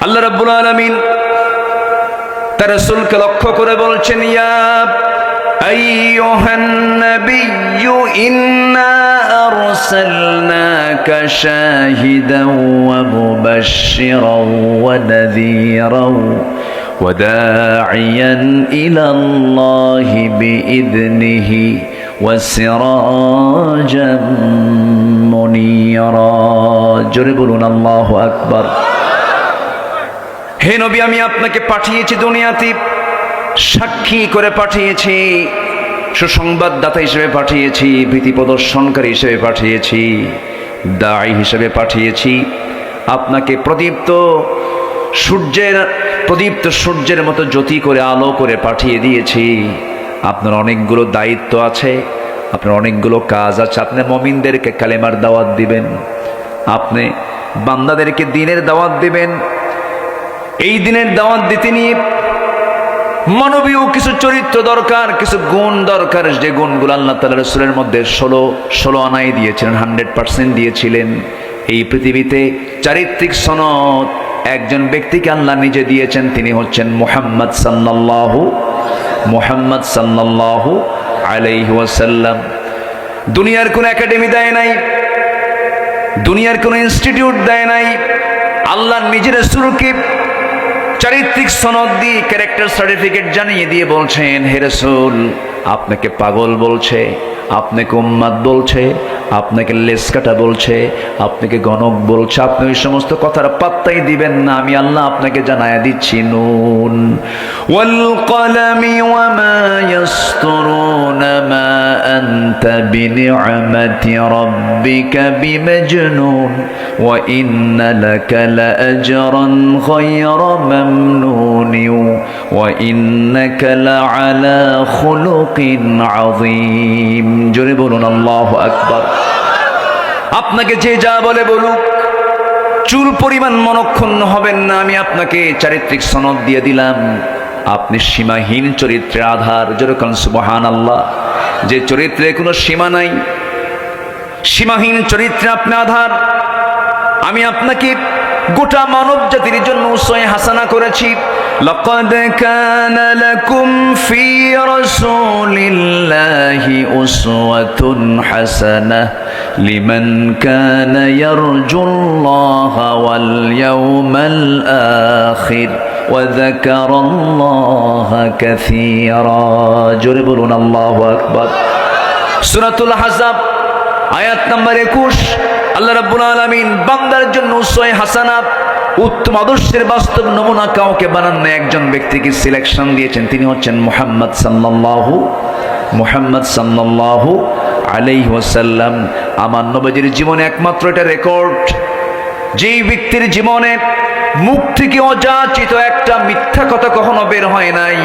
আল্লাহ রাব্বুল আলামিন তার রাসূলকে লক্ষ্য করে বলছেন, ইয়া আইয়ুহান নাবিয়্যু ইন্না আরসালনাকা শাহিদান ওয়া মুবাশশিরান ওয়া নাযীরান ওয়া দাঈয়ান ইলাল্লাহি বিইذনিহি ওয়া সিরাজাম মুনীরা। জোরে বলুন আল্লাহু আকবার। হে নবী, আমি আপনাকে পাঠিয়েছি দুনিয়াতে, সাক্ষী করে পাঠিয়েছি, সুসংবাদদাতা হিসেবে পাঠিয়েছি, ভীতি প্রদর্শনকারী হিসেবে পাঠিয়েছি, দাঈ হিসেবে পাঠিয়েছি। আপনাকে প্রদীপ্ত সূর্যের মতো জ্যোতি করে, আলো করে পাঠিয়ে দিয়েছি। আপনার অনেকগুলো দায়িত্ব আছে, আপনার অনেকগুলো কাজ আছে। আপনি মুমিনদেরকে কালেমার দাওয়াত দিবেন, আপনি বান্দাদেরকে দ্বীনের দাওয়াত দিবেন। এই দিনের দাওয়াত দিতে নিয়ে মানবীয় কিছু চরিত্র দরকার, কিছু গুণ দরকার, যে গুণগুলো আল্লাহ তাআলা রাসূলের মধ্যে 16 আনাই দিয়েছিলেন, 100% দিয়েছিলেন। এই পৃথিবীতে চারিত্রিক সনদ একজন ব্যক্তিকে আল্লাহ নিজে দিয়েছেন, তিনি হচ্ছেন মুহাম্মদ সাল্লাল্লাহু আলাইহি ওয়াসাল্লাম। দুনিয়ার কোন একাডেমি দেয় নাই, দুনিয়ার কোন ইনস্টিটিউট দেয় নাই। আল্লাহ নিজের রাসূলকে চারিত্রিক সনদ দিয়ে, ক্যারেক্টার সার্টিফিকেট জানিয়ে দিয়ে বলছেন, হে রাসূল, আপনাকে পাগল বলছে, আপনাকে উম্মাদ বলছে, আপনাকে লেসকাটা বলছে, আপনাকে গণক বলছে, আপনি ওই সমস্ত কথার পাত্তাই দিবেন না। আমি আল্লাহ আপনাকে জানায়া দিচ্ছি, নুন ওয়াল কলামি ওয়া মা ইয়াসতুরুন মা আনতা বিনি'মাতি রাব্বিকা বিমাজনুন ওয়া ইন্না লাকা লাআজরান গায়রা মামনুন ওয়া ইন্নাকা লাআলা খুলুকিন আযীম। জোরে বলুন আল্লাহু আকবার। আপনাকে যে যা বলে বলুক, চুল পরিমাণ মনক্ষুণ্ণ হবেন না। আমি আপনাকে চারিত্রিক সনদ দিয়ে দিলাম, আপনি সীমাহীন চরিত্রের আধার। যেরকম সুবহানাল্লাহ, যে চরিত্রে কোনো সীমা নাই, সীমাহীন চরিত্রে আপনি আধার। আমি আপনাকে গোটা মানব জাতির জন্য উসওয়া হাসানা করেছি। লাকাদ কানা লাকুম ফি রাসূলিল্লাহি উসওয়াতুন হাসানাহ লিমান কানা ইয়ারজুল্লাহা ওয়াল ইয়াওমাল আখির ওয়া যাকারাল্লাহা কাসীরা। জোরে বলুন আল্লাহু আকবার। সূরাতুল আহজাব আয়াত নাম্বার 21। আল্লাহ রাব্বুল আলামিন বান্দার জন্য উসওয়া হাসানা, উত্তম আদর্শের বাস্তব নমুনা কাউকে বানান না, একজন ব্যক্তিকে সিলেকশন দিয়েছেন, তিনি হচ্ছেন মুহাম্মদ সাল্লাল্লাহু আলাইহি ওয়াসাল্লাম। আমার নবীর জীবনে একমাত্র এটা রেকর্ড, যেই ব্যক্তির জীবনে মুখ থেকে অযাচিত একটা মিথ্যা কথা কখনো বের হয় নাই,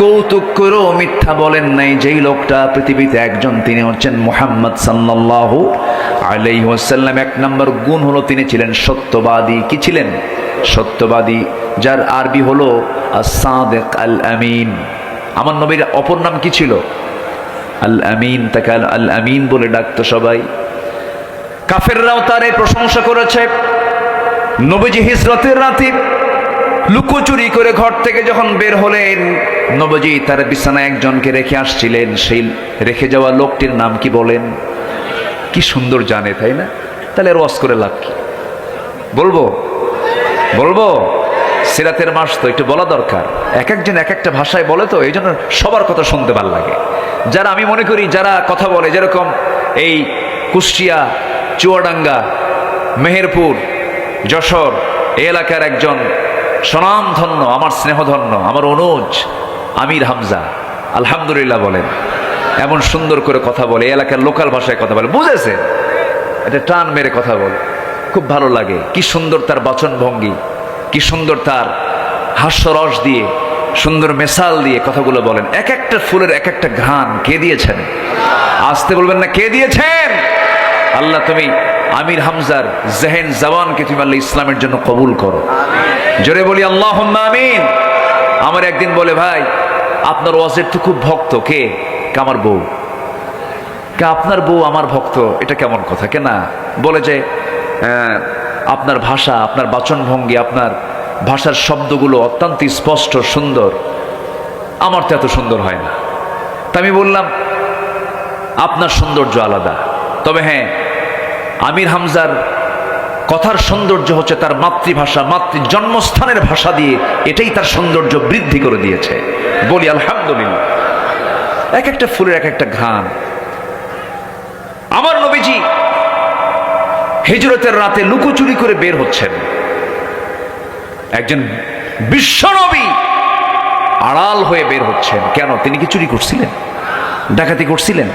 কৌতুক করেও মিথ্যা বলেন নাই, যেই লোকটা পৃথিবীতে একজন, তিনি হচ্ছেন মুহাম্মদ সাল্লাল্লাহু আলাইহি ওয়াসাল্লাম। এক নম্বর গুণ হলো তিনি ছিলেন সত্যবাদী। কি ছিলেন? সত্যবাদী, যার আরবি হলো as-সাদিক আল-আমিন। আমার নবীর অপর নাম কি ছিল? আল-আমিন। তাকে আল-আমিন বলে ডাকতো সবাই। কাফেররাও তার এই প্রশংসা করেছে। নবীজি হিজরতের রাতে লুকোচুরি করে ঘর থেকে যখন বের হলেন, নবীজি তার বিছানায় একজনকে রেখে আসছিলেন। সেই রেখে যাওয়া লোকটির নাম কি বলেন? কি সুন্দর জানে, তাই না? তাহলে ওয়াজ করে লাভ কি? বলবো সিরাতের মাস তো একটু বলা দরকার। এক একজন এক একটা ভাষায় বলে, তো এই জন্য সবার কথা শুনতে ভালো লাগে। যারা, আমি মনে করি যারা কথা বলে, যেরকম এই কুষ্টিয়া, চুয়াডাঙ্গা, মেহেরপুর, যশোর এই এলাকার একজন স্বনামধন্য, আমার স্নেহধন্য, আমার অনুজ আমির হামজা, আলহামদুলিল্লাহ বলেন, এমন সুন্দর করে কথা বলে, এই এলাকার লোকাল ভাষায় কথা বলে, বুঝেছে? এটা টান মেরে কথা বলে, খুব ভালো লাগে। কি সুন্দর তার বাচন ভঙ্গি, কি সুন্দর তার হাস্যরস দিয়ে, সুন্দর মেসাল দিয়ে কথাগুলো বলেন। এক একটা ফুলের এক একটা ঘ্রাণ কে দিয়েছেন? আসতে বলবেন না, কে দিয়েছেন? আল্লাহ, তুমি আমির হামজার জেহেন জবানকে তুমি আল্লাহ ইসলামের জন্য কবুল করো। জোরে বলি আল্লাহুম্মা আমিন। আমার একদিন বলে, ভাই আপনার ওয়াজের তো খুব ভক্ত। কে? আমার বউ। আপনার বউ আমার ভক্ত, এটা কেমন কথা? কেনা বলে যে আপনার ভাষা, আপনার বাচন ভঙ্গি, আপনার ভাষার শব্দগুলো অত্যন্ত স্পষ্ট সুন্দর, আমার তো এত সুন্দর হয় না। তা আমি বললাম আপনার সৌন্দর্য আলাদা, তবে হ্যাঁ আমির হামজার কথার সৌন্দর্য হচ্ছে তার মাতৃভাষা, জন্মস্থানের ভাষা দিয়ে, এটাই তার সৌন্দর্য বৃদ্ধি করে দিয়েছে। বলি আলহামদুলিল্লাহ। এক একটা ফুলের এক একটা ঘ্রাণ। আমার নবীজি হিজরতের রাতে লুকোচুরি করে বের হচ্ছেন। একজন বিশ্বনবী আড়াল হয়ে বের হচ্ছেন। কেন? তিনি কি চুরি করছিলেন, ডাকাতি করছিলেন,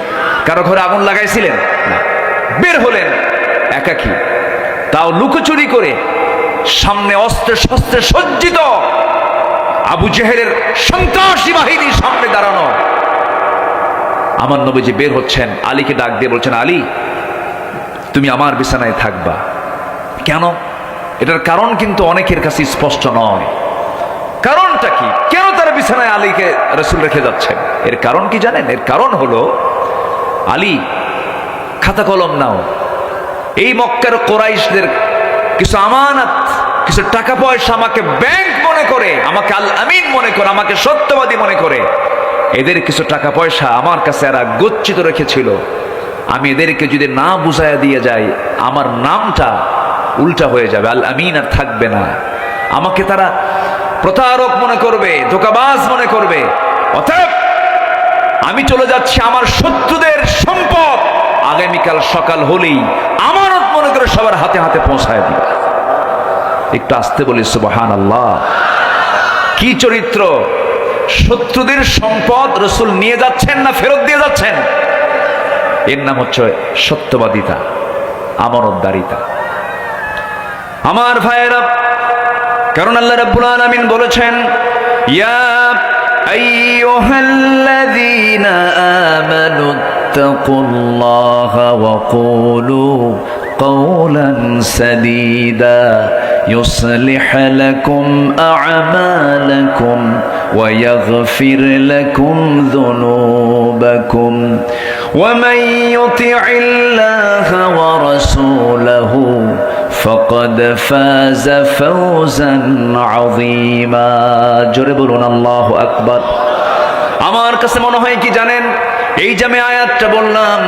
কারো ঘরে আগুন লাগাইছিলেন? না, বের হলেন একাকী, তাও লুকোচুরি করে। সামনে অস্ত্রে শস্ত্রে সজ্জিত আবু জেহেলের সন্ত্রাসী বাহিনী সামনে দাঁড়ানো। আমার নবীজি বের হচ্ছেন, আলীকে ডাক দিয়ে বলছেন, আলী তুমি আমার বিছানায় থাকবা। কেন? এটার কারণ কিন্তু অনেকের কাছে স্পষ্ট নয়। কারণটা কি? কেন তারা বিছানায় আলীকে রাসূল রেখে যাচ্ছেন? এর কারণ কি জানেন? এর কারণ হলো, আলী খাতা কলম নাও, এই মক্কার কোরাইশদের কিছু আমানত, কিছু টাকা পয়সা আমাকে ব্যাংক মনে করে, আমাকে আল আমিন মনে করে, আমাকে সত্যবাদী মনে করে, এদের কিছু টাকা পয়সা আমার কাছে এরা গচ্ছিত রেখেছিল। আমি এদেরকে যদি না বুঝাইয়া দিয়ে যাই, আমার নামটা উল্টা হয়ে যাবে, আল আমিন আর থাকবে না। আমাকে তারা প্রতারক মনে করবে, ধোঁকাবাজ মনে করবে। অতএব আমি চলে যাচ্ছি, আমার শত্রুদের সম্পদ আগামীকাল সকাল হলেই আমানত মনে করে সবার হাতে হাতে পৌঁছায় দিই। একটু আসতে বলি সুবহানাল্লাহ। কি চরিত্র! শত্রুদের সম্পদ রাসূল নিয়ে যাচ্ছেন না ফেরত দিয়ে যাচ্ছেন? এর নাম হচ্ছে সত্যবাদিতা, আমানতদারিতা। আমার ভাইয়েরা, কারণ আল্লাহ রাব্বুল আলামিন বলেছেন, ইয়া আইয়ুহাল্লাযীনা আমানু ইত্তাকুল্লাহা ওয়া কুলু কওলান সাদীদা يصلح لكم أعمالكم ويغفر لكم ذنوبكم ومن يطع الله ورسوله فقد فاز فوزا عظيما জোরে বলুন আল্লাহু আকবার। আমার কাছে মনে হয় কি জানেন, এই যে আমি আয়াতটা বললাম,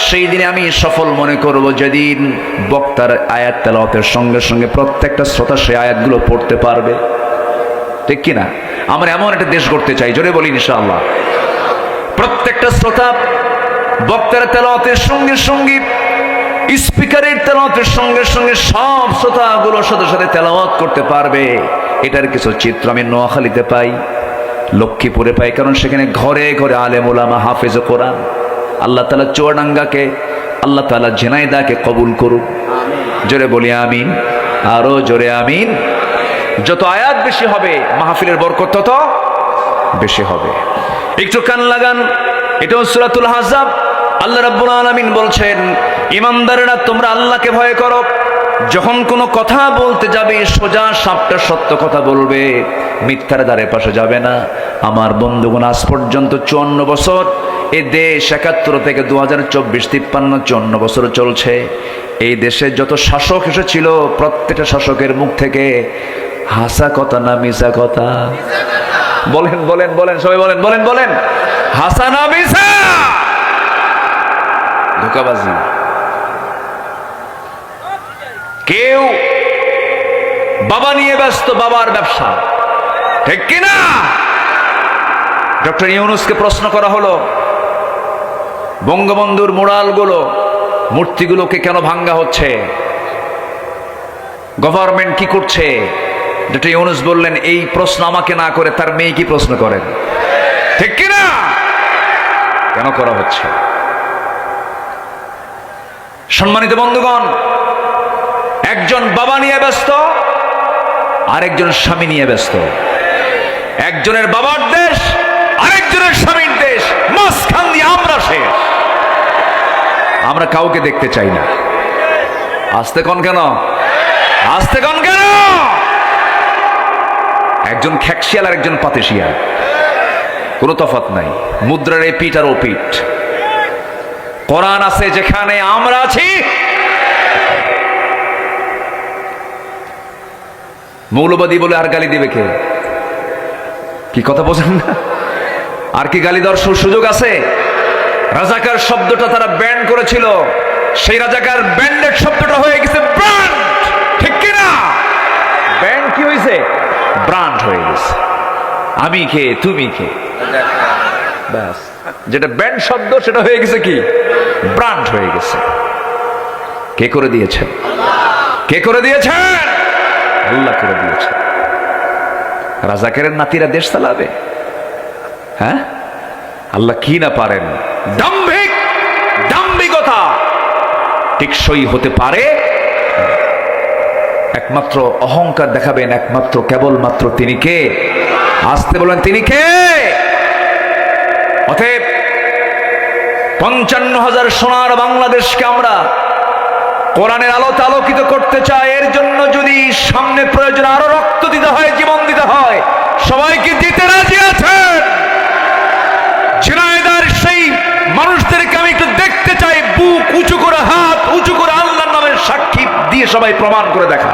সেই দিনে আমি সফল মনে করব যেদিন বক্তার আয়াত তেলাওয়াতের সঙ্গে সঙ্গে প্রত্যেকটা শ্রোতা সেই আয়াতগুলো পড়তে পারবে। ঠিক কিনা? আমরা এমন একটা দেশ গড়তে চাই, জোরে বলি ইনশাআল্লাহ। প্রত্যেকটা শ্রোতা বক্তার তেলাওয়াতের সঙ্গে সঙ্গে, স্পিকারের তেলাওয়াতের সঙ্গে সঙ্গে সব শ্রোতাগুলোর সাথে সাথে তেলাওয়াত করতে পারবে। এটার কিছু চিত্র আমি নোয়াখালীতে পাই, লক্ষ্মীপুরে পাই, কারণ সেখানে ঘরে ঘরে আলেম ওলামা হাফেজ কোরআন। আল্লাহ তাআলা চুয়াডাঙ্গাকে, আল্লাহ তাআলা ঝিনাইদহকে কবুল করুক। জোরে বলি আমিন, আরো জোরে আমিন। যত আয়াত বেশি হবে মাহফিলের বরকত তত বেশি হবে। একটু কান লাগান, এটাও সূরাতুল আহজাব। আল্লাহ রাব্বুল আলামিন বলছেন, ঈমানদারেরা তোমরা আল্লাহকে ভয় করো। যখন কোনো কথা বলতে যাবে সোজা সাপটা সত্য কথা বলবে, মিথ্যার ধারে পাশে যাবে না। আমার বন্ধুগণ, আজ পর্যন্ত 54 বছর এই দেশ 71 থেকে 2024 53 54 বছর চলছে। এই দেশের যত শাসক এসেছিল, প্রত্যেকটা শাসকের মুখ থেকে হাসা কথা না মিছা কথা? বলেন বলেন বলেন, সবাই বলেন বলেন বলেন, হাসা না মিছা? ধোঁকাবাজি। কেউ বাবা নিয়ে ব্যস্ত, বাবার ব্যবসা, ঠিক কিনা? ডক্টর ইউনূসকে প্রশ্ন করা হলো, বঙ্গবন্ধুর মুরালগুলো, মূর্তিগুলোকে কেন ভাঙ্গা হচ্ছে, গভর্নমেন্ট কি করছে? ডক্টর ইউনূস বললেন, এই প্রশ্ন আমাকে না করে তার মেয়ে কি প্রশ্ন করেন, ঠিক কিনা? কেন করা হচ্ছে? সম্মানিত বন্ধুগণ, একজন বাবা নিয়ে ব্যস্ত, আরেকজন স্বামী নিয়ে ব্যস্ত। একজনের বাবার দেশ, আরেকজনের স্বামীর দেশ, মাঝখান দিয়ে আমরা শেষ। আমরা কাউকে দেখতে চাই না। আসতে কোন কেন? আসতে কোন কেন? একজন খ্যাকশিয়াল আর একজন পাতেশিয়াল, কোনো তফাৎ নাই। মুদ্রার এই পিঠ আর ও পিঠ। কোরআন আছে যেখানে, আমরা আছি। মৌলবাদী বলে আর গালি দিবে কে? কি কথা বোঝেন না? আর কি গালি দেওয়ার সুযোগ আছে? রাজাকার শব্দটা তারা ব্যান্ড করেছিল, সেই রাজাকার ব্যান্ডেড শব্দটা হয়ে গেছে ব্র্যান্ড, ঠিক কিনা? ব্যান্ড কি হয়েছে? ব্র্যান্ড হয়ে গেছে। আমি কে, তুমি কে, ব্যাস। যেটা ব্যান্ড শব্দ সেটা হয়ে গেছে কি? ব্র্যান্ড হয়ে গেছে। কে করে দিয়েছেন? কে করে দিয়েছেন? আল্লাহ করে দিয়েছেন। রাজাকারের নাতিরা দেশ চালাবে? হ্যাঁ, আল্লাহ কি না পারেন? দাম্ভিক, দাম্ভিকতা টেকসই হতে পারে একমাত্র অহংকার দেখাবেন একমাত্র কেবলমাত্র তিনি কে? আসতে বলেন, তিনি কে? অতএব 55,000 সোনার বাংলাদেশকে আমরা কোরআনের আলোতে আলোকিত করতে চাই। এর জন্য যদি সামনে প্রয়োজন আরো রক্ত দিতে হয়, জীবন দিতে হয়, সবাইকে দিতে রাজি আছেন? ঝিনাইদার সেই মানুষদেরকে আমি একটু দেখতে চাই, বুক উঁচু করে, হাত উঁচু করে, আল্লাহর নামের সাক্ষী দিয়ে সবাই প্রমাণ করে দেখা।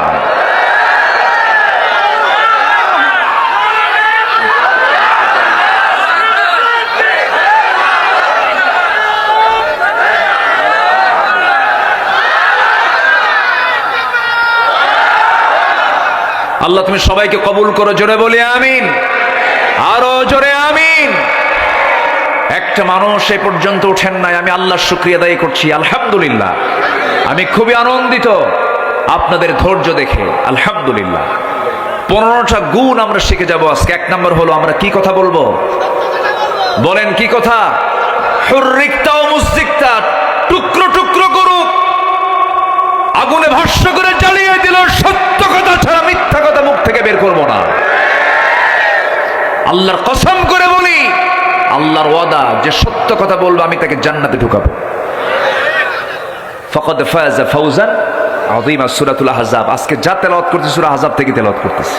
আল্লাহ তুমি সবাইকে কবুল করো, জোরে বলি আমিন, আরো জোরে আমিন। একটা মানুষ এ পর্যন্ত ওঠেন নাই, আমি আল্লাহর শুকরিয়া আদায় করছি, আলহামদুলিল্লাহ। আমি খুবই আনন্দিত আপনাদের ধৈর্য দেখে, আলহামদুলিল্লাহ। 15টা গুণ আমরা শিখে যাব আজকে। 1 নম্বর হলো আমরা কি কথা বলবো? বলেন কি কথা? হুররিকতা ও মুসরিকতা, টুকরো টুকরো করুক, আগুনে ভস্ম করে জ্বালিয়ে দিল, সত্য কথা ছাড়া মিথ্যা কথা মুখ থেকে বের করব না। আল্লাহর কসম করে বলি, আল্লাহর ওয়াদা, যে সত্য কথা বলবো আমি তাকে জান্নাতে ঢুকাবো। ফাকাদ ফাযা ফাওজান আযীমা, সূরাতুল আহজাব। আজকে যা তেলাওয়াত করতেছি সূরা আহজাব থেকে তেলাওয়াত করতেছি।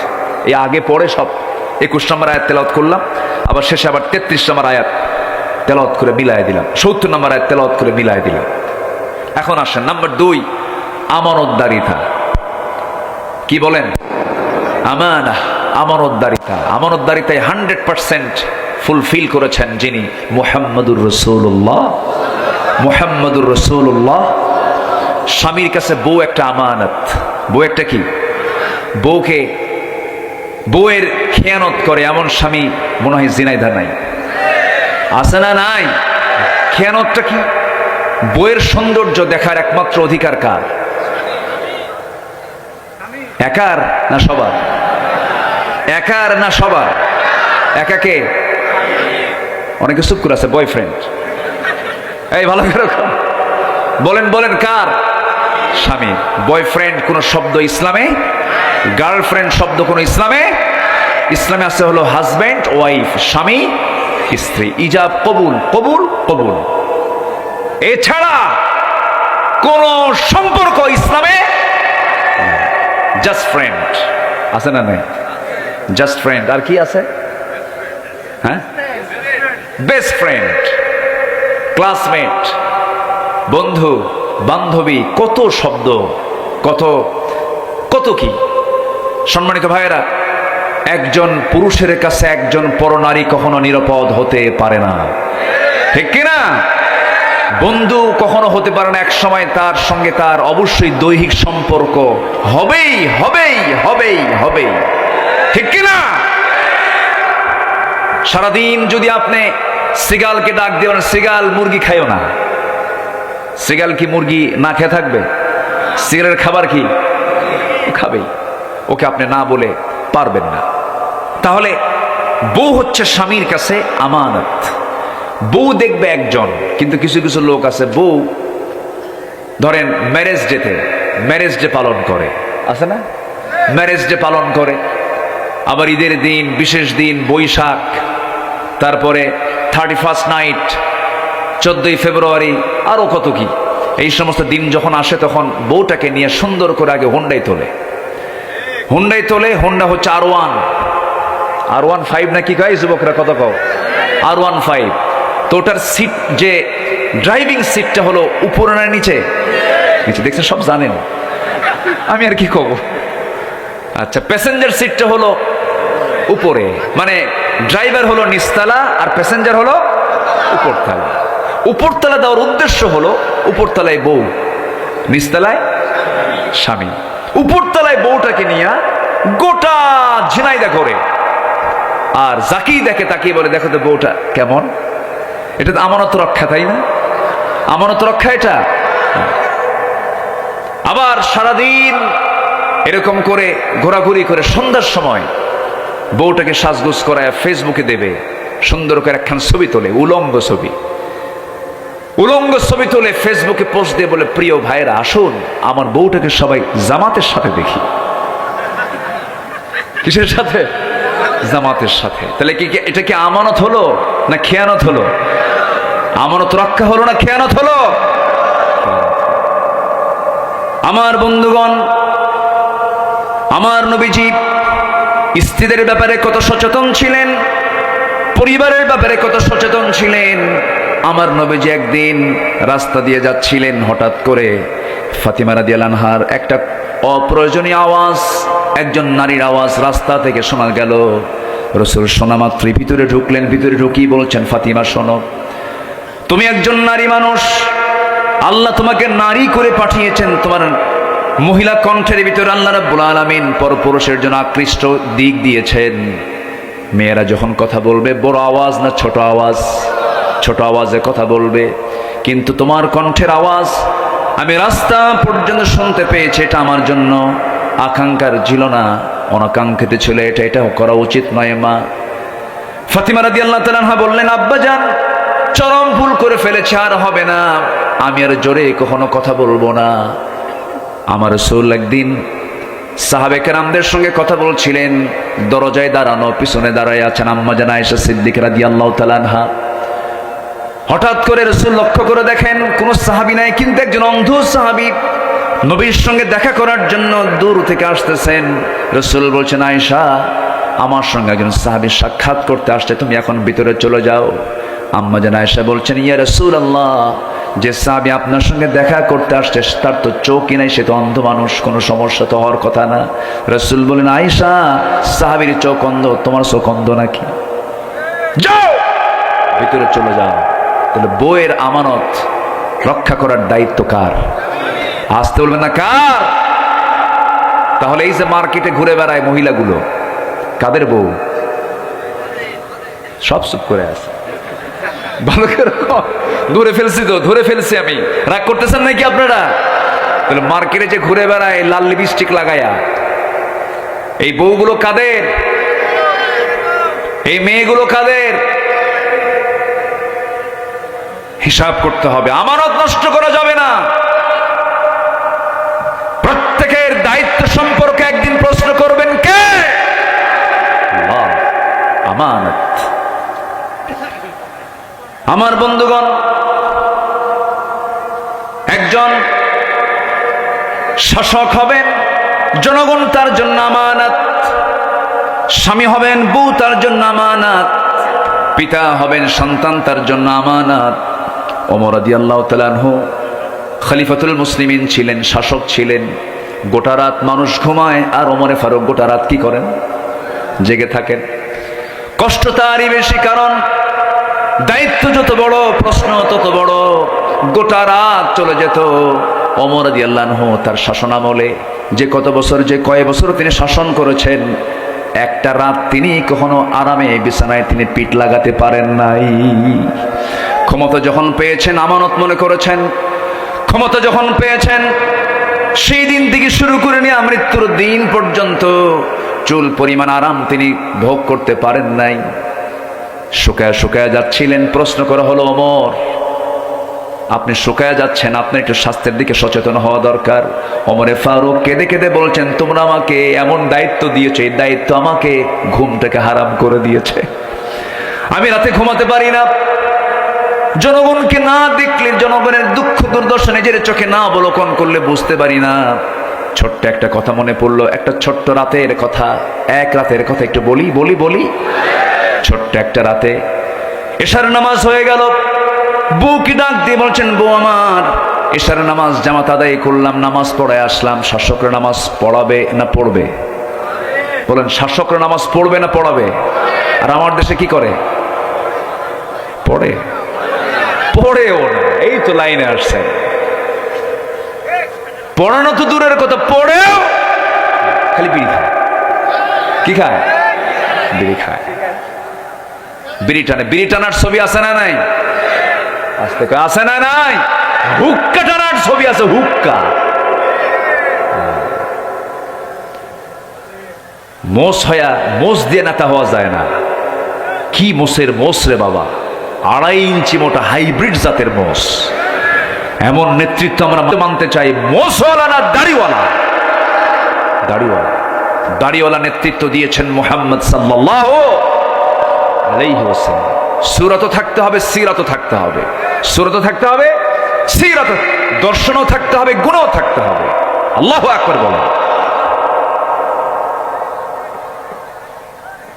এই আগে পরে সব 21 নম্বর আয়াত তেলাওয়াত করলাম, আবার শেষে আবার 33 নম্বর আয়াত তেলাওয়াত করে মিলায় দিলাম, 70 নম্বর আয়াত তেলাওয়াত করে মিলায় দিলাম। এখন আসেন নাম্বার 2, আমানতদারিতা। কি বলেন? আমানা, আমানতদারিতা। আমানতদারিতায় 100% ফুলফিল করেছেন যিনি, মুহাম্মদুর রাসূলুল্লাহ। মুহাম্মদুর রাসূলুল্লাহ। স্বামীর কাছে বউ একটা আমানত। বউ একটা কি? বউয়ের খেয়ানত করে এমন স্বামী মনে হয় জিনাইদা নাই, আছে না? নাই। খেয়ানতটা কি? বউয়ের সৌন্দর্য দেখার একমাত্র অধিকার কার? একার না সবার? একার না সবার? একাকে? অনেকে চুপ করে আছে। বয়ফ্রেন্ড, এই ভালো করে বলেন, বলেন কার? স্বামী। বয়ফ্রেন্ড কোন শব্দ ইসলামে? গার্লফ্রেন্ড শব্দ কোন ইসলামে? ইসলামে আছে হলো হাজব্যান্ড ওয়াইফ, স্বামী স্ত্রী, ইজাব কবুল, কবুল কবুল। এছাড়া কোন সম্পর্ক ইসলামে জাস্ট ফ্রেন্ড আছে না? নেই, জাস্ট ফ্রেন্ড। আর কি আছে? হ্যাঁ, বেস্ট ফ্রেন্ড, ক্লাসমেট, বন্ধু, বান্ধবী, কত শব্দ, কত কত কি। সম্মানিত ভাইয়েরা, একজন পুরুষের কাছে একজন পরনারী কখনো নিরাপদ হতে পারে না, ঠিক কিনা? বন্ধু কখনো হতে পারে না। এক সময় তার সঙ্গে তার অবশ্যই দৈহিক সম্পর্ক হবেই হবেই হবেই হবেই, ঠিক কিনা? সারাদিন যদি আপনি সিগালকে ডাক দেন, সিগাল মুরগি খাইও না। সিগাল কি মুরগি না খেয়ে থাকবে? সিগালের খাবার কি? খাবেই। ওকে আপনি না বলে পারবেন না। তাহলে বউ হচ্ছে স্বামীর কাছে আমানত। বউ দেখবে একজন, কিন্তু কিছু কিছু লোক আছে বউ ধরেন ম্যারেজ ডে পালন করে, আছে না? ম্যারেজ ডে পালন করে, আবার ঈদের দিন, বিশেষ দিন, বৈশাখ, তারপরে 31st নাইট, 14ই ফেব্রুয়ারি, আরো কত কি। এই সমস্ত দিন যখন আসে তখন বউটাকে নিয়ে সুন্দর করে আগে হোন্ডায় তোলে। হোন্ডা হচ্ছে R15 না কি কয় যুবকরা, কত কও? R15। তো ওটার সিট, যে ড্রাইভিং সিটটা হলো উপরে না নিচে? নিচে। দেখছেন, সব জানেন, আমি আর কি কব। আচ্ছা, প্যাসেঞ্জার সিটটা হলো উপরে, মানে ড্রাইভার হলো নিচতলা আর প্যাসেঞ্জার হলো উপরতলা। উপরতলা দেওয়ার উদ্দেশ্য হলো উপরতলায় বউ, নিচতলায় স্বামী। উপরতলায় বউটাকে নিয়ে গোটা ঝিনাইদা করে, আর যাকেই দেখে তাকিয়ে বলে, দেখো তো বউটা কেমন। এটা তো আমানত রক্ষা, তাই না? আমানত রক্ষা এটা। আবার সারাদিন এরকম করে ঘোরাঘুরি করে সন্ধ্যার সময় বউটাকে সাজগোজ করায় ফেসবুকে দেবে, সুন্দর করে একখান ছবি তোলে, উলঙ্গ ছবি। উলঙ্গ ছবি তোলে ফেসবুকে পোস্ট দিয়ে বলে, প্রিয় ভাইরা আসুন আমার বউটাকে সবাই জামাতের সাথে দেখি। কিসের সাথে? জামাতের সাথে। তাহলে কি এটা কি আমানত হলো না খেয়ানত হলো? আমানত রক্ষা হলো না খেয়ানত হলো? আমার বন্ধুগণ, আমার নবীজি স্ত্রীদের ব্যাপারে কত সচেতন ছিলেন, পরিবারের ব্যাপারে কত সচেতন ছিলেন। আমার নবীজি একদিন রাস্তা দিয়ে যাচ্ছিলেন, হঠাৎ করে ফাতিমা রাদিয়াল্লাহু আনহার একটা অপ্রয়োজনীয় আওয়াজ, একজন নারীর আওয়াজ রাস্তা থেকে শোনা গেল। রাসূল শোনা মাত্রই ভিতরে ঢুকলেন। ভিতরে ঢুকিয়ে বলছেন, ফাতিমা শোনো, তুমি একজন নারী মানুষ, আল্লাহ তোমাকে নারী করে পাঠিয়েছেন। তোমার মহিলা কণ্ঠের ভিতরে আল্লাহ রাব্বুল আলামিন পরপুরুষের জন্য আকৃষ্ট দিক দিয়েছেন। মেয়েরা যখন কথা বলবে বড় আওয়াজ না ছোট আওয়াজ? ছোট আওয়াজে কথা বলবে। কিন্তু তোমার কণ্ঠের আওয়াজ আমি রাস্তা পর্যন্ত শুনতে পেয়েছি, এটা আমার জন্য আকাঙ্ক্ষার ছিল না, অনাকাঙ্ক্ষিত ছিল। এটা করা উচিত নয় মা। ফাতিমা রাদিয়াল্লাহু তাআলা আনহা বললেন, আব্বাজান চরম ভুল করে ফেলেছে, আর হবে না, আমি আর জোরে কখনো কথা বলবো না। আমার রাসূল একদিন সাহাবে কেরামদের সঙ্গে কথা বলছিলেন, দরজায় দাঁড়ানো, পিছনে দাঁড়ায় আছেন আম্মা জান আয়েশা সিদ্দিকা রাদিয়াল্লাহু তাআলা আনহা। হঠাৎ করে রাসূল লক্ষ্য করে দেখেন কোন সাহাবী নাই, কিন্তু একজন অন্ধ সাহাবী নবীর সঙ্গে দেখা করার জন্য দূর থেকে আসতেছেন। রাসূল বলছেন, আয়েশা আমার সঙ্গে একজন সাহাবী সাক্ষাৎ করতে আসছে, তুমি এখন ভিতরে চলে যাও। আম্মা জান আয়েশা বলছেন, ইয়া রাসূলুল্লাহ, যে সাহাবী আপনার সঙ্গে দেখা করতে আসছে তার তো চোখই নাই, সে তো অন্ধ মানুষ, কোনো সমস্যা তো হওয়ার কথা না। রাসূল বলেন, আয়েশা সাহাবীর চোখ অন্ধ, তোমার চোখ অন্ধ নাকি? যাও ভিতরে চলে যাও। তাহলে বউয়ের আমানত রক্ষা করার দায়িত্ব কার? আসতে বলবেন না কার? তাহলে এই যে মার্কেটে ঘুরে বেড়ায় মহিলাগুলো, কাদের বউ? সব চুপ করে আছে। ভালো করে ধরে ফেলছি তো, ধরে ফেলছি আমি। রাগ করতেছেন নাকি আপনারা? তাহলে মার্কেটে যে ঘুরে বেড়ায় লাল লিপস্টিক লাগায়া, এই বউগুলো কাদের? এই মেয়েগুলো কাদের? হিসাব করতে হবে, আমানত নষ্ট করা যাবে না। প্রত্যেকের দায়িত্ব সম্পর্কে একদিন প্রশ্ন করবেন কে? আল্লাহ। আমানত। আমার বন্ধুগণ, একজন শাসক হবেন, জনগণ তার জন্য আমানত। স্বামী হবেন, বউ তার জন্য আমানত। পিতা হবেন, সন্তান তার জন্য আমানত। ওমর রাদিয়াল্লাহু তাআলা আনহু খলিফাতুল মুসলিমিন ছিলেন, শাসক ছিলেন। গোটা রাত মানুষ ঘুমায়, আর ওমরে ফারুক গোটা রাত কি করেন? জেগে থাকেন। কষ্ট তারই বেশি, কারণ দায়িত্ব যত বড়, প্রশ্ন তত বড়। গোটা রাত চলে যেত। ওমর রাদিয়াল্লাহু আনহু তার শাসনামলে যে কত বছর, যে কয় বছর তিনি শাসন করেছেন, একটা রাত তিনি কখনো আরামে বিছানায় তিনি পিঠ লাগাতে পারেন নাই। ক্ষমতা যখন পেয়েছেন আমানত মনে করেছেন। ক্ষমতা যখন পেয়েছেন সেই দিন থেকে শুরু করে নিয়ে মৃত্যুর দিন পর্যন্ত চুল পরিমাণ আরাম তিনি ভোগ করতে পারেন নাই। শুকায় শুকায় যাচ্ছিলেন। প্রশ্ন করা হলো, ওমর আপনি শুকায় যাচ্ছেন, আপনি একটু স্বাস্থ্যের দিকে সচেতন হওয়া দরকার। ওমরে ফারুক কেঁদে কেঁদে বলছেন, তোমরা আমাকে এমন দায়িত্ব দিয়েছে, এই দায়িত্ব আমাকে ঘুমটাকে হারাম করে দিয়েছে। আমি রাতে ঘুমাতে পারি না। জনগণকে না দেখলে, জনগণের দুঃখ দুর্দশা নিজের চোখে না অবলোকন করলে বুঝতে পারি না। ছোট্ট একটা কথা মনে পড়লো, একটা ছোট্ট রাতের কথা, এক রাতের কথা একটু বলি বলি বলি। ছোট্ট একটা রাতে এশার নামাজ হয়ে গেল। বউকে ডাক দিয়ে বলছেন, বউ আমার এশার নামাজ জামাত আদায় করলাম, নামাজ পড়ায় আসলাম। শাসকরা নামাজ পড়াবে না পড়বে? বলেন শাসকরা নামাজ পড়বে না পড়াবে? আর আমার দেশে কি করে? পড়ে, পড়েও না। এই তো লাইনে আসছে, পড়ানো তো দূরের কথা, পড়েও খালি বিড়ি খায়। কি খায়? বিড়ি খায়, বিড়ি টানে। বিড়ি টানার ছবি আছে না নাই? আজ থেকে আছে না নাই? হুক্কা টানার ছবি আছে, হুক্কা। মোষ হয়া মোষ দিয়ে নেতা হওয়া যায় না। কি মোষের মোষ রে বাবা, 2.5 ইঞ্চি মোটা হাইব্রিড জাতের মোষ। এমন নেতৃত্ব আমরা মানতে চাই, মোষওয়ালা না দাড়িওয়ালা। দাড়িওয়ালা, দাড়িওয়ালা নেতৃত্ব দিয়েছেন মুহাম্মদ সাল্লাল্লাহু আলাইহি ওয়াসাল্লাম। সূরাতও থাকতে হবে, সিরাতও থাকতে হবে। সূরাতও থাকতে হবে, সিরাত, দর্শনও থাকতে হবে, গুণও থাকতে হবে। আল্লাহু আকবার বলেন।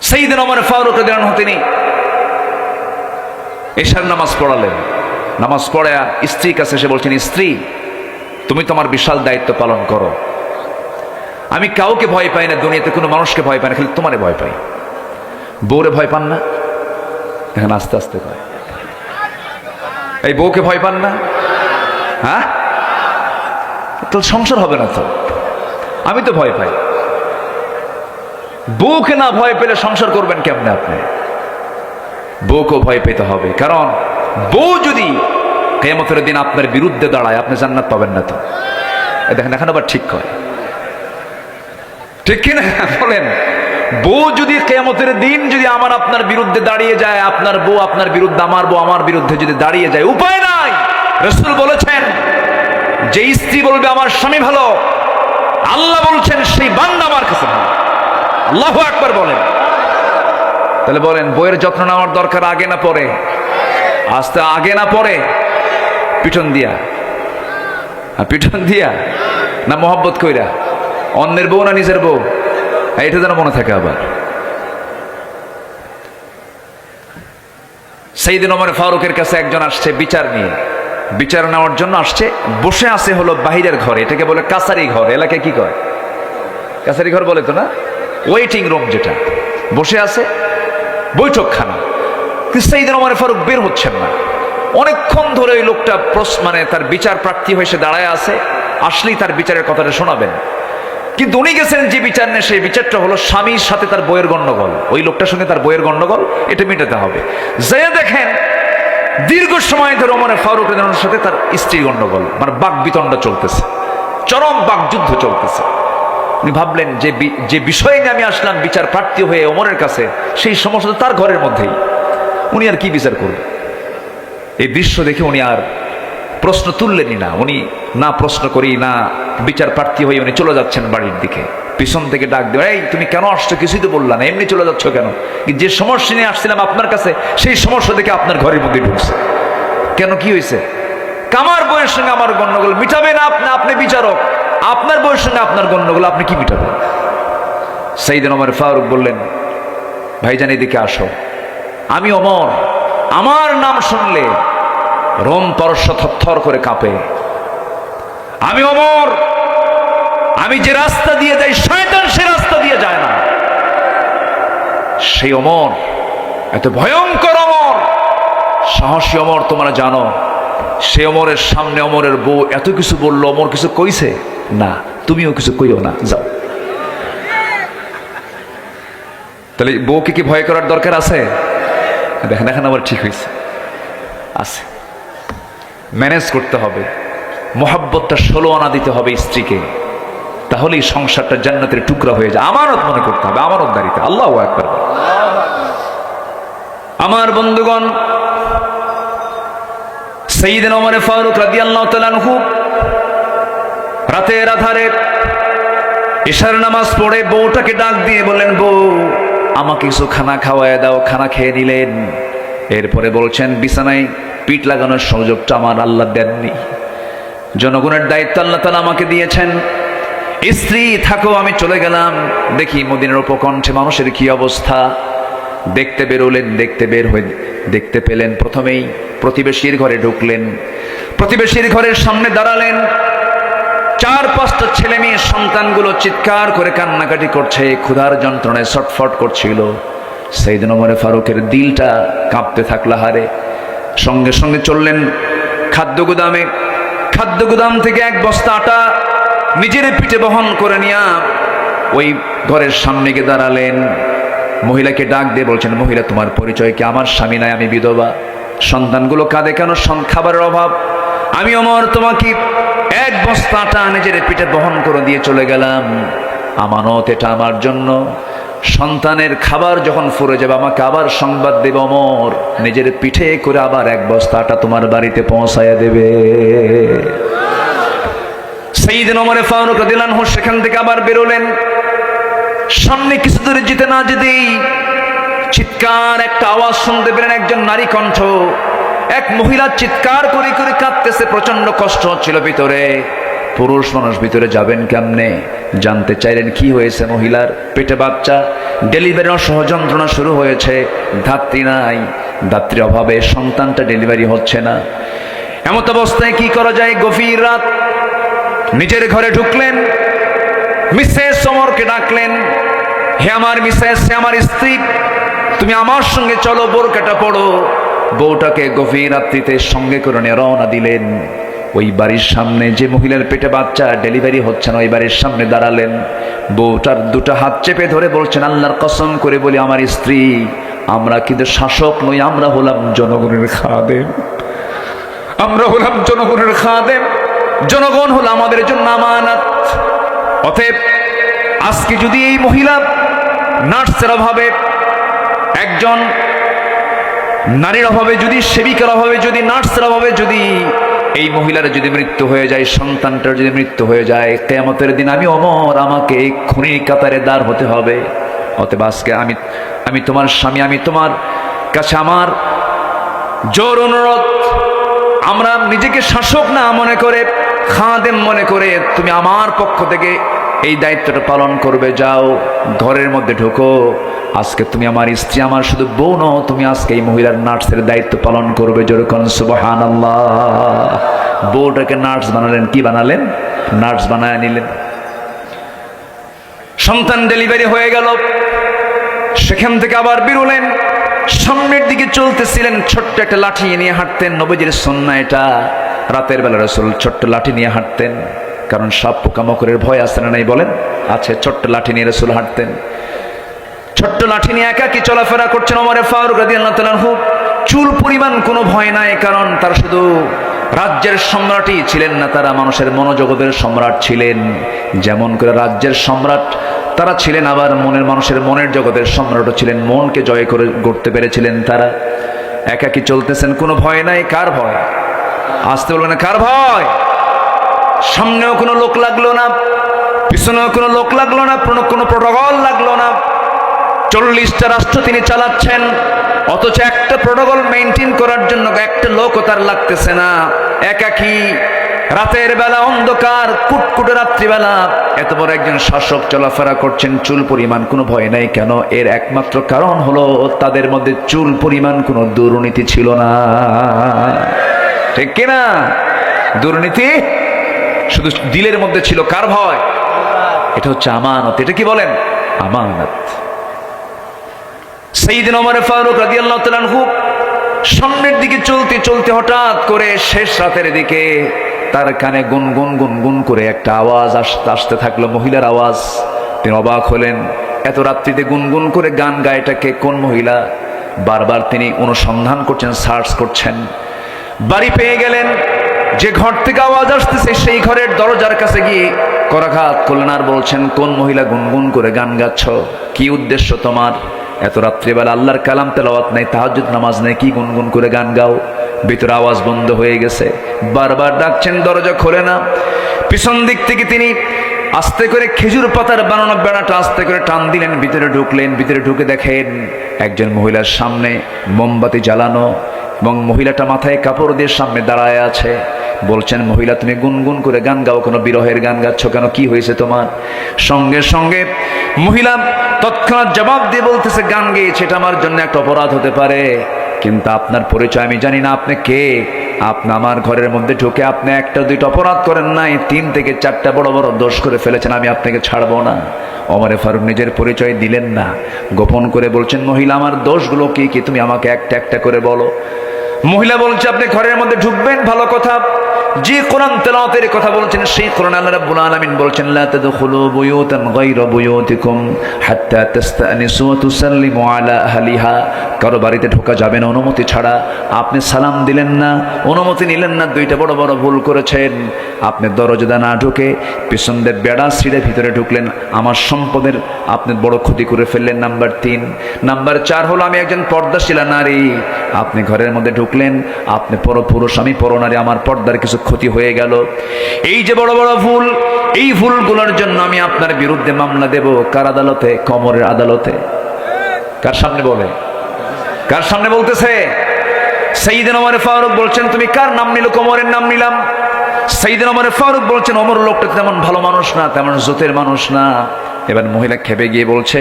সাইয়েদনা ওমর ফারুক রাদিয়াল্লাহু আনহু তিনি এশার নামাজ পড়ালেন। নামাজ পড়ে স্ত্রীর কাছে এসে বলছেন, স্ত্রী তুমি তোমার বিশাল দায়িত্ব পালন করো। আমি কাউকে ভয় পাই না, দুনিয়াতে কোনো মানুষকে ভয় পাই না, খালি তোমারে ভয় পাই। বউরে ভয় পান না? এখন আস্তে আস্তে কয়, এই বউকে ভয় পান না? হ্যাঁ, তো সংসার হবে না তো। আমি তো ভয় পাই। বউকে না ভয় পেলে সংসার করবেন কেমনে আপনি? বউকেও ভয় পেতে হবে, কারণ বউ যদি কিয়ামতের দিন আপনার বিরুদ্ধে দাঁড়ায়, আপনি জান্নাত পাবেন না তো। দেখেন এখন আবার ঠিক হয়, ঠিক কিনা বলেন? বউ যদি কিয়ামতের দিন যদি আমার আপনার বিরুদ্ধে দাঁড়িয়ে যায়, আপনার বউ আপনার বিরুদ্ধে, আমার বউ আমার বিরুদ্ধে যদি দাঁড়িয়ে যায়, উপায় নাই। রাসূল বলেছেন, যে স্ত্রী বলবে আমার স্বামী ভালো, আল্লাহ বলছেন সেই বান্দা আমার কাছে ভালো। আল্লাহু আকবার বলেন। তাহলে বলেন বইয়ের যত্ন নেওয়ার দরকার আগে না পরে? আস্তে আগে না পরে? পিটন দিয়া? পিটন দিয়া না মোহাব্বত কইরা? অন্যের বউ না নিজের বউ? এটা যেন মনে থাকে। আবার সাইয়েদনা ওমর ফারুকের কাছে একজন আসছে বিচার নিয়ে, বিচার নেওয়ার জন্য আসছে। বসে আছে হলো বাহিরের ঘরে, এটাকে বলে কাছারি ঘর। এলাকায় কি কয়? কাছারি ঘর বলে তো না? ওয়েটিং রুম যেটা, বসে আছে বৈঠকখানা। সাইয়েদনা ওমর ফারুক বের হচ্ছেন না। অনেকক্ষণ ধরে ওই লোকটা মানে তার বিচার প্রার্থী হয়ে সে দাঁড়ায় আছে, আসলেই তার বিচারের কথাটা শোনাবেন। কিন্তু উনি গেছেন যে বিচার নেই, সেই বিচারটা হলো স্বামীর সাথে তার বইয়ের গন্ডগোল। ওই লোকটার সঙ্গে তার বইয়ের গন্ডগোল, এটা মেটাতে হবে। যে দেখেন দীর্ঘ সময় ধরে ওমর ফারুক রাদিয়াল্লাহু সাথে তার স্ত্রীর গন্ডগোল, মানে বাক বিতণ্ড চলতেছে, চরম বাক যুদ্ধ চলতেছে। উনি ভাবলেন যে বিষয় নিয়ে আমি আসলাম বিচার প্রার্থী হয়ে ওমরের কাছে, সেই সমস্যা তার ঘরের মধ্যেই, উনি আর কি বিচার করবে? এই দৃশ্য দেখে উনি আর প্রশ্ন তুললেনই না। উনি না প্রশ্ন করি না বিচার প্রার্থী হয়ে উনি চলে যাচ্ছেন বাড়ির দিকে। পিছন থেকে ডাক দেবেন, এই তুমি কেন আসছো? কিছুই তো বললা না, এমনি চলে যাচ্ছ কেন? যে সমস্যা নিয়ে আসছিলাম আপনার কাছে, সেই সমস্যা দেখে আপনার ঘরের মধ্যে ঢুকছে কেন? কি হয়েছে? কামার বইয়ের সঙ্গে আমার গন্ডগোল মিটাবে না আপনি? আপনি বিচারক, আপনার বইয়ের সঙ্গে আপনার গন্ডগোল আপনি কি মিটাবেন? সাইয়েদনা ওমর ফারুক বললেন, ভাইজান এদিকে আসো। আমি ওমর, আমার নাম শুনলে রোম পারস্য থরথর করে কাঁপে। আমি ওমর, আমি যে রাস্তা দিয়ে যাই শয়তান সে রাস্তা দিয়ে যায় না। সেই ওমর, এত ভয়ঙ্কর ওমর, সাহসী ওমর তোমরা জানো। সে ওমরের সামনে ওমরের বউ এত কিছু বললো, ওমর কিছু কইছে না? তুমিও কিছু কইও না, যাও। তাহলে বউকে কি ভয় করার দরকার আছে? দেখেন এখন আবার ঠিক হয়েছে, আছে। ম্যানেজ করতে হবে, মোহাব্বতটা 16 আনা দিতে হবে স্ত্রীকে, তাহলেই সংসারটা জান্নাতের টুকরা হয়ে যায়। আমানত মনে করতে হবে, আমানতদারিতা। আল্লাহু আকবার। আমার বন্ধুগণ, সাইয়েদনা ওমর ফারুক রাদিয়াল্লাহু তাআলা আনহু রাতের আধারে ইশার নামাজ পড়ে বউটাকে ডাক দিয়ে বললেন, বউ আমাকে কিছু খানা খাওয়ায় দাও। খানা খেয়ে নিলেন। এরপরে বলছেন, বিছানায় পিঠ লাগানোর সুযোগটা আমার আল্লাহ দেননি, জনগণের দায়িত্ব আল্লাহ তাআলা আমাকে দিয়েছেন। স্ত্রী থাকো, আমি চলে গেলাম। দেখি মদিনার উপকণ্ঠে মানুষের কি অবস্থা। দেখতে বেরোলেন, দেখতে পেলেন প্রথমেই প্রতিবেশীর ঘরে ঢুকলেন, প্রতিবেশীর ঘরের সামনে দাঁড়ালেন। 4-5টা ছেলে মেয়ে সন্তানগুলো চিৎকার করে কান্নাকাটি করছে, ক্ষুধার যন্ত্রণায় ছটফট করছিল। সাইয়েদনা ওমর ফারুকের দিলটা কাঁপতে থাকলো হারে। সঙ্গে সঙ্গে চললেন খাদ্য গুদামে। খাদ্য গুদাম থেকে 1 বস্তা আটা নিজের পিঠে বহন করে নিয়ে ওই ঘরের সামনে গিয়ে দাঁড়ালেন। মহিলাকে ডাক দিয়ে বলছেন, মহিলা তোমার পরিচয় কি? আমার স্বামী নাই, আমি বিধবা। সন্তানগুলো কাঁদে কেন? খাবারের অভাব। আমি ওমর তোমাকে 1 বস্তা আটা নিজের পিঠে বহন করে দিয়ে চলে গেলাম, আমানত এটা আমার জন্য। সন্তানের খাবার যখন ফুরে যাবে আমাকে আবার সংবাদ দেবে, ওমর নিজের পিঠে করে আবার 1 বস্তা আটা তোমার বাড়িতে পৌঁছায়া দেবে। সাইয়েদনা ওমর ফারুক রাদিয়াল্লাহু আনহু সেখান থেকে আবার বেরোলেন। সামনে কিছু দূরে যেতে না যেতেই চিৎকার একটা আওয়াজ শুনতে পেলেন, একজন নারী কণ্ঠ। এক মহিলা চিৎকার করে করে কাঁদতেছে, প্রচন্ড কষ্ট হচ্ছিল ভিতরে। পুরুষ মানুষ ভিতরে যাবেন কেমনে? জানতে চাইলেন কি হয়েছে মহিলার? পেটে বাচ্চা, ডেলিভারির অসহ্য যন্ত্রণা শুরু হয়েছে, ধাত্রী নাই, ধাত্রীর অভাবে সন্তানটা ডেলিভারি হচ্ছে না। এমত অবস্থায় কি করা যায়? গভীর রাত, নিজের ঘরে ঢুকলেন, মিসেস ওমরকে ডাকলেন, হে আমার মিসেস, হে আমার স্ত্রী, তুমি আমার সঙ্গে চলো, বোরকাটা পড়ো। বউটাকে গভীর রাত্রিতে সঙ্গে করে নিয়ে রওনা দিলেন। ওই বাড়ির সামনে, যে মহিলার পেটে বাচ্চা ডেলিভারি হচ্ছে না, ওই বাড়ির সামনে দাঁড়ালেন। বউটার 2টা হাত চেপে ধরে বলছেন, আল্লাহর কসম করে বলি আমার স্ত্রী, আমরা কিন্তু শাসক নই, আমরা হলাম জনগণের খাদেম। আমরা হলাম জনগণের খাদেম, জনগণ হলো আমাদের জন্য আমানত। অতএব আজকে যদি এই মহিলা নার্সের অভাবে, একজন নারীর অভাবে, যদি সেবিকার অভাবে, যদি নার্সের অভাবে যদি এই মহিলার যদি মৃত্যু হয়ে যায়, সন্তানটার যদি মৃত্যু হয়ে যায়, কিয়ামতের দিন আমি ওমর, আমাকে এই খুনির কাতারে দাঁড় হতে হবে। অতএব আজকে আমি তোমার স্বামী, আমি তোমার কাছে আমার জোর অনুরোধ, আমরা নিজেকে শাসক না মনে করে, খাদেম মনে করে তুমি আমার পক্ষ থেকে এই দায়িত্বটা পালন করবে। যাও, ঘরের মধ্যে ঢোকো। আজকে তুমি আমার স্ত্রী, আমার শুধু বউ নও, তুমি আজকে এই মহিলার নার্সের দায়িত্ব পালন করবে। যেরকম সুবহানাল্লাহ। বউটাকে নার্স বানালেন। কি বানালেন? নার্স বানায় নিলেন। সন্তান ডেলিভারি হয়ে গেল। সেখান থেকে আবার বেরোলেন, সামনের দিকে চলতেছিলেন। ছোট্ট একটা লাঠি নিয়ে হাঁটতেন, নবীজির সুন্নাহ এটা। রাতের বেলা রাসূল ছোট্ট লাঠি নিয়ে হাঁটতেন, কারণ সাপ পোকামাকড়ের ভয় আছে না নাই বলেন? আছে। ছোট্ট লাঠি নিয়ে রাসূল হাঁটতেন। ছোট্ট লাঠি নিয়ে একাকী চলাফেরা করছেন ওমর ফারুক রাদিয়াল্লাহু তাআলা আনহু। চুল পরিমাণ কোনো ভয় নাই, কারণ তার শুধু রাজ্যের সম্রাটই ছিলেন না, তারা মানুষের মনোজগতের সম্রাট ছিলেন। যেমন করে রাজ্যের সম্রাট তারা ছিলেন, আবার মানুষের মনের জগতের সম্রাটও ছিলেন। মনকে জয় করে গড়তে পেরেছিলেন তারা। একাকী চলতেছেন, কোনো ভয় নাই। কার ভয়? আসতে বলবেন কার ভয়? সামনেও কোনো লোক লাগলো না, পিছনেও কোনো লোক লাগলো না, কোনো প্রোটোকল লাগলো না। 40টা রাষ্ট্র তিনি চালাচ্ছেন, অথচ একটা প্রোটোকল মেনটেন করার জন্য একটা লোকও তার লাগতেছে না। একাকী রাতের বেলা, অন্ধকার, কুটকুটে রাত্রিবেলা এত বড় একজন শাসক চলাফেরা করছেন, চুল পরিমাণ কোনো ভয় নাই। কেন? এর একমাত্র কারণ হলো তাদের মধ্যে চুল পরিমাণ কোনো দুর্নীতি ছিল না। ঠিক কিনা? দুর্নীতি শুধু দিলের মধ্যে ছিল। কার ভয়? এটা হচ্ছে আমানত। এটা কি বলেন? আমানত। সাইয়েদনা ওমর ফারুক রাদিয়াল্লাহু তাআলা আনহু সামনের দিকে চলতে চলতে হঠাৎ করে শেষ রাতের দিকে তার কানে গুনগুন গুনগুন করে একটা আওয়াজ আসতে থাকলো, মহিলার আওয়াজ। তিনি অবাক হলেন, এত রাত্রিতে গুনগুন করে গান গায়, এটাকে কোন মহিলা? বারবার তিনি অনুসন্ধান করছেন, সার্চ করছেন। বাড়ি পেয়ে গেলেন। যে ঘর থেকে আওয়াজ আসতেছে সেই ঘরের দরজার কাছে গিয়ে করাঘাত করলেন আর বলছেন, কোন মহিলা গুনগুন করে গান গাচ্ছ? কি উদ্দেশ্য তোমার? এত রাত্রিবেলা আল্লাহর কালাম তেলাওয়াত নাই, তাহাজ্জুদ নামাজ নাই, কি গুনগুন করে গান গাও? ভিতরে আওয়াজ বন্ধ হয়ে গেছে। বারবার ডাকছেন, দরজা খোলে না। পিছন দিক থেকে তিনি আস্তে করে খেজুর পাতার বানানো বেড়াটা আস্তে করে টান দিলেন, ভিতরে ঢুকলেন। ভিতরে ঢুকে দেখেন একজন মহিলার সামনে মোমবাতি জ্বালানো, এবং মহিলাটা মাথায় কাপড় দিয়ে সামনে দাঁড়ায় আছে। বলছেন, মহিলা তুমি গুনগুন করে গান গাও, কোনো বিরহের গান গাচ্ছ কেন? কি হয়েছে তোমার? সঙ্গে সঙ্গে মহিলা তৎক্ষণাৎ জবাব দিয়ে বলতেছে, গান গেয়েছে, এটা আমার জন্য একটা অপরাধ হতে পারে, কিন্তু আপনার পরিচয় আমি জানি না, আপনি কে? আপনি আমার ঘরের মধ্যে ঢুকে আপনি একটা দুইটা অপরাধ করেন নাই, 3 থেকে 4টা বড় বড় দোষ করে ফেলেছেন, আমি আপনাকে ছাড়বো না। ওমর ফারুক নিজের পরিচয় দিলেন না, গোপন করে বলছেন, মহিলা আমার দোষগুলো কি কি তুমি আমাকে একটা একটা করে বলো। মহিলা বলছে, আপনি ঘরের মধ্যে ঢুকবেন ভালো কথা, যে কোরআন তেলাওয়াতের কথা বলছেন সেই কোরআন আল্লাহ রাব্বুল আলামিন বলছেন, লা তাদখুলু বুয়ুতান গায়রা বুয়ুতিকুম হাত্তা তাস্তানিসু ওয়া তুসাল্লিমু আলা আহলিহা। কারো বাড়িতে ঢোকা যাবে না অনুমতি ছাড়া। আপনি সালাম দিলেন না, অনুমতি নিলেন না, 2টা বড় বড় ভুল করেছেন। আপনি দরজা না ঢুকে পিছন দিয়ে বেড়া ছিঁড়ে ভিতরে ঢুকলেন, আমার সম্পদের আপনি বড় ক্ষতি করে ফেললেন। নাম্বার 3। নাম্বার 4 হলো, আমি একজন পর্দাশীলা নারী, আপনি ঘরের মধ্যে ঢুকলেন, আপনি পরপুরুষ, আমি পরনারী, আমার পর্দার কিছু ক্ষতি হয়ে গেল। এই যে বড় বড় ভুল, এই ভুলগুলোর জন্য আমি আপনার বিরুদ্ধে মামলা দেব। কার আদালতে? কোমরের আদালতে। কার সামনে বলে? কার সামনে বলতেছে? সাইয়েদনা ওমর ফারুক বলছেন, তুমি কার নাম নিল? কোমরের নাম নিলাম। সাইয়েদনা ওমর ফারুক বলছেন, ওমর লোকটা তেমন ভালো মানুষ না, তেমন জোতের মানুষ না। এবার মহিলা খেপে গিয়ে বলছে,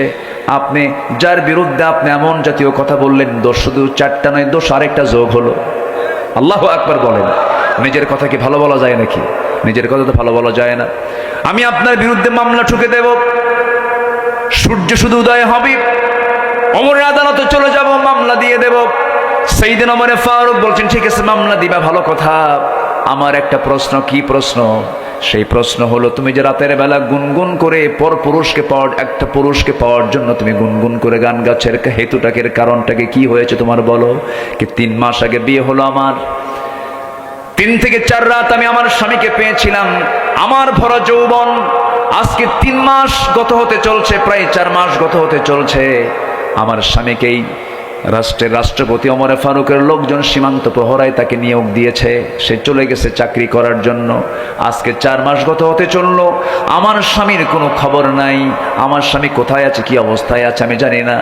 আপনি যার বিরুদ্ধে আপনি এমন জাতীয় কথা বললেন, দোষ শুধু 4টা নয়, দোষ আরেকটা যোগ হলো। আল্লাহু আকবার বলেন। নিজের কথা কি ভালো বলা যায় নাকি? নিজের কথা তো ভালো বলা যায় না। আমি আপনার বিরুদ্ধে মামলা ঠুকে দেব, সূর্য শুধু উদয় হবে, ওমরের আদালতে চলে যাব, মামলা দিয়ে দেব। সাইয়েদনা ওমর ফারুক বলছেন, ঠিক আছে মামলা দিবা, ভালো কথা। আমার একটা প্রশ্ন। কি প্রশ্ন? সেই প্রশ্ন হলো, তুমি যে রাতের বেলা গুনগুন করে পর পুরুষকে পাওয়ার, একটা পুরুষকে পাওয়ার জন্য তুমি গুনগুন করে গান গাছের হেতুটাকে, কারণটাকে কি হয়েছে তোমার বলো? কি 3 মাস আগে বিয়ে হলো আমার, 3 থেকে 4 রাত আমি আমার স্বামীকে পেয়েছিলাম, আমার ভরা যৌবন আজকে 3 মাস গত হতে চলছে, প্রায় 4 মাস গত হতে চলছে। আমার স্বামীকেই রাষ্ট্রের রাষ্ট্রপতি ওমর ফারুকের লোকজন সীমান্ত প্রহরায় তাকে নিয়োগ দিয়েছে, সে চলে গেছে চাকরি করার জন্য। আজকে 4 মাস গত হতে চললো, আমার স্বামীর কোনো খবর নাই। আমার স্বামী কোথায় আছে, কি অবস্থায় আছে আমি জানি না।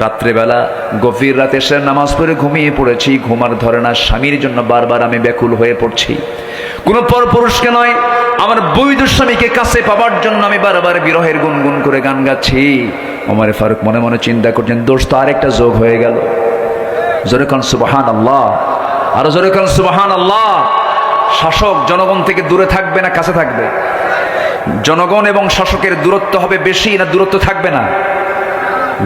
রাত্রেবেলা গভীর রাতে এসে নামাজ পড়ে ঘুমিয়ে পড়েছি, ঘুমার ধরে না, স্বামীর জন্য বারবার আমি ব্যাকুল হয়ে পড়ছি। কোনো পরপুরুষকে নয়, আমার বৈধ স্বামীকে কাছে পাওয়ার জন্য আমি বারবার বিরহের গুনগুন করে গান গাচ্ছি। ওমর ফারুক মনে মনে চিন্তা করছেন, দোষ তো আরেকটা যোগ হয়ে গেল। জোরে কান সুবহানাল্লাহ, আরো জোরে কান সুবহানাল্লাহ। শাসক জনগণ থেকে দূরে থাকবে না কাছে থাকবে? জনগণ এবং শাসকের দূরত্ব হবে বেশি না দূরত্ব থাকবে না?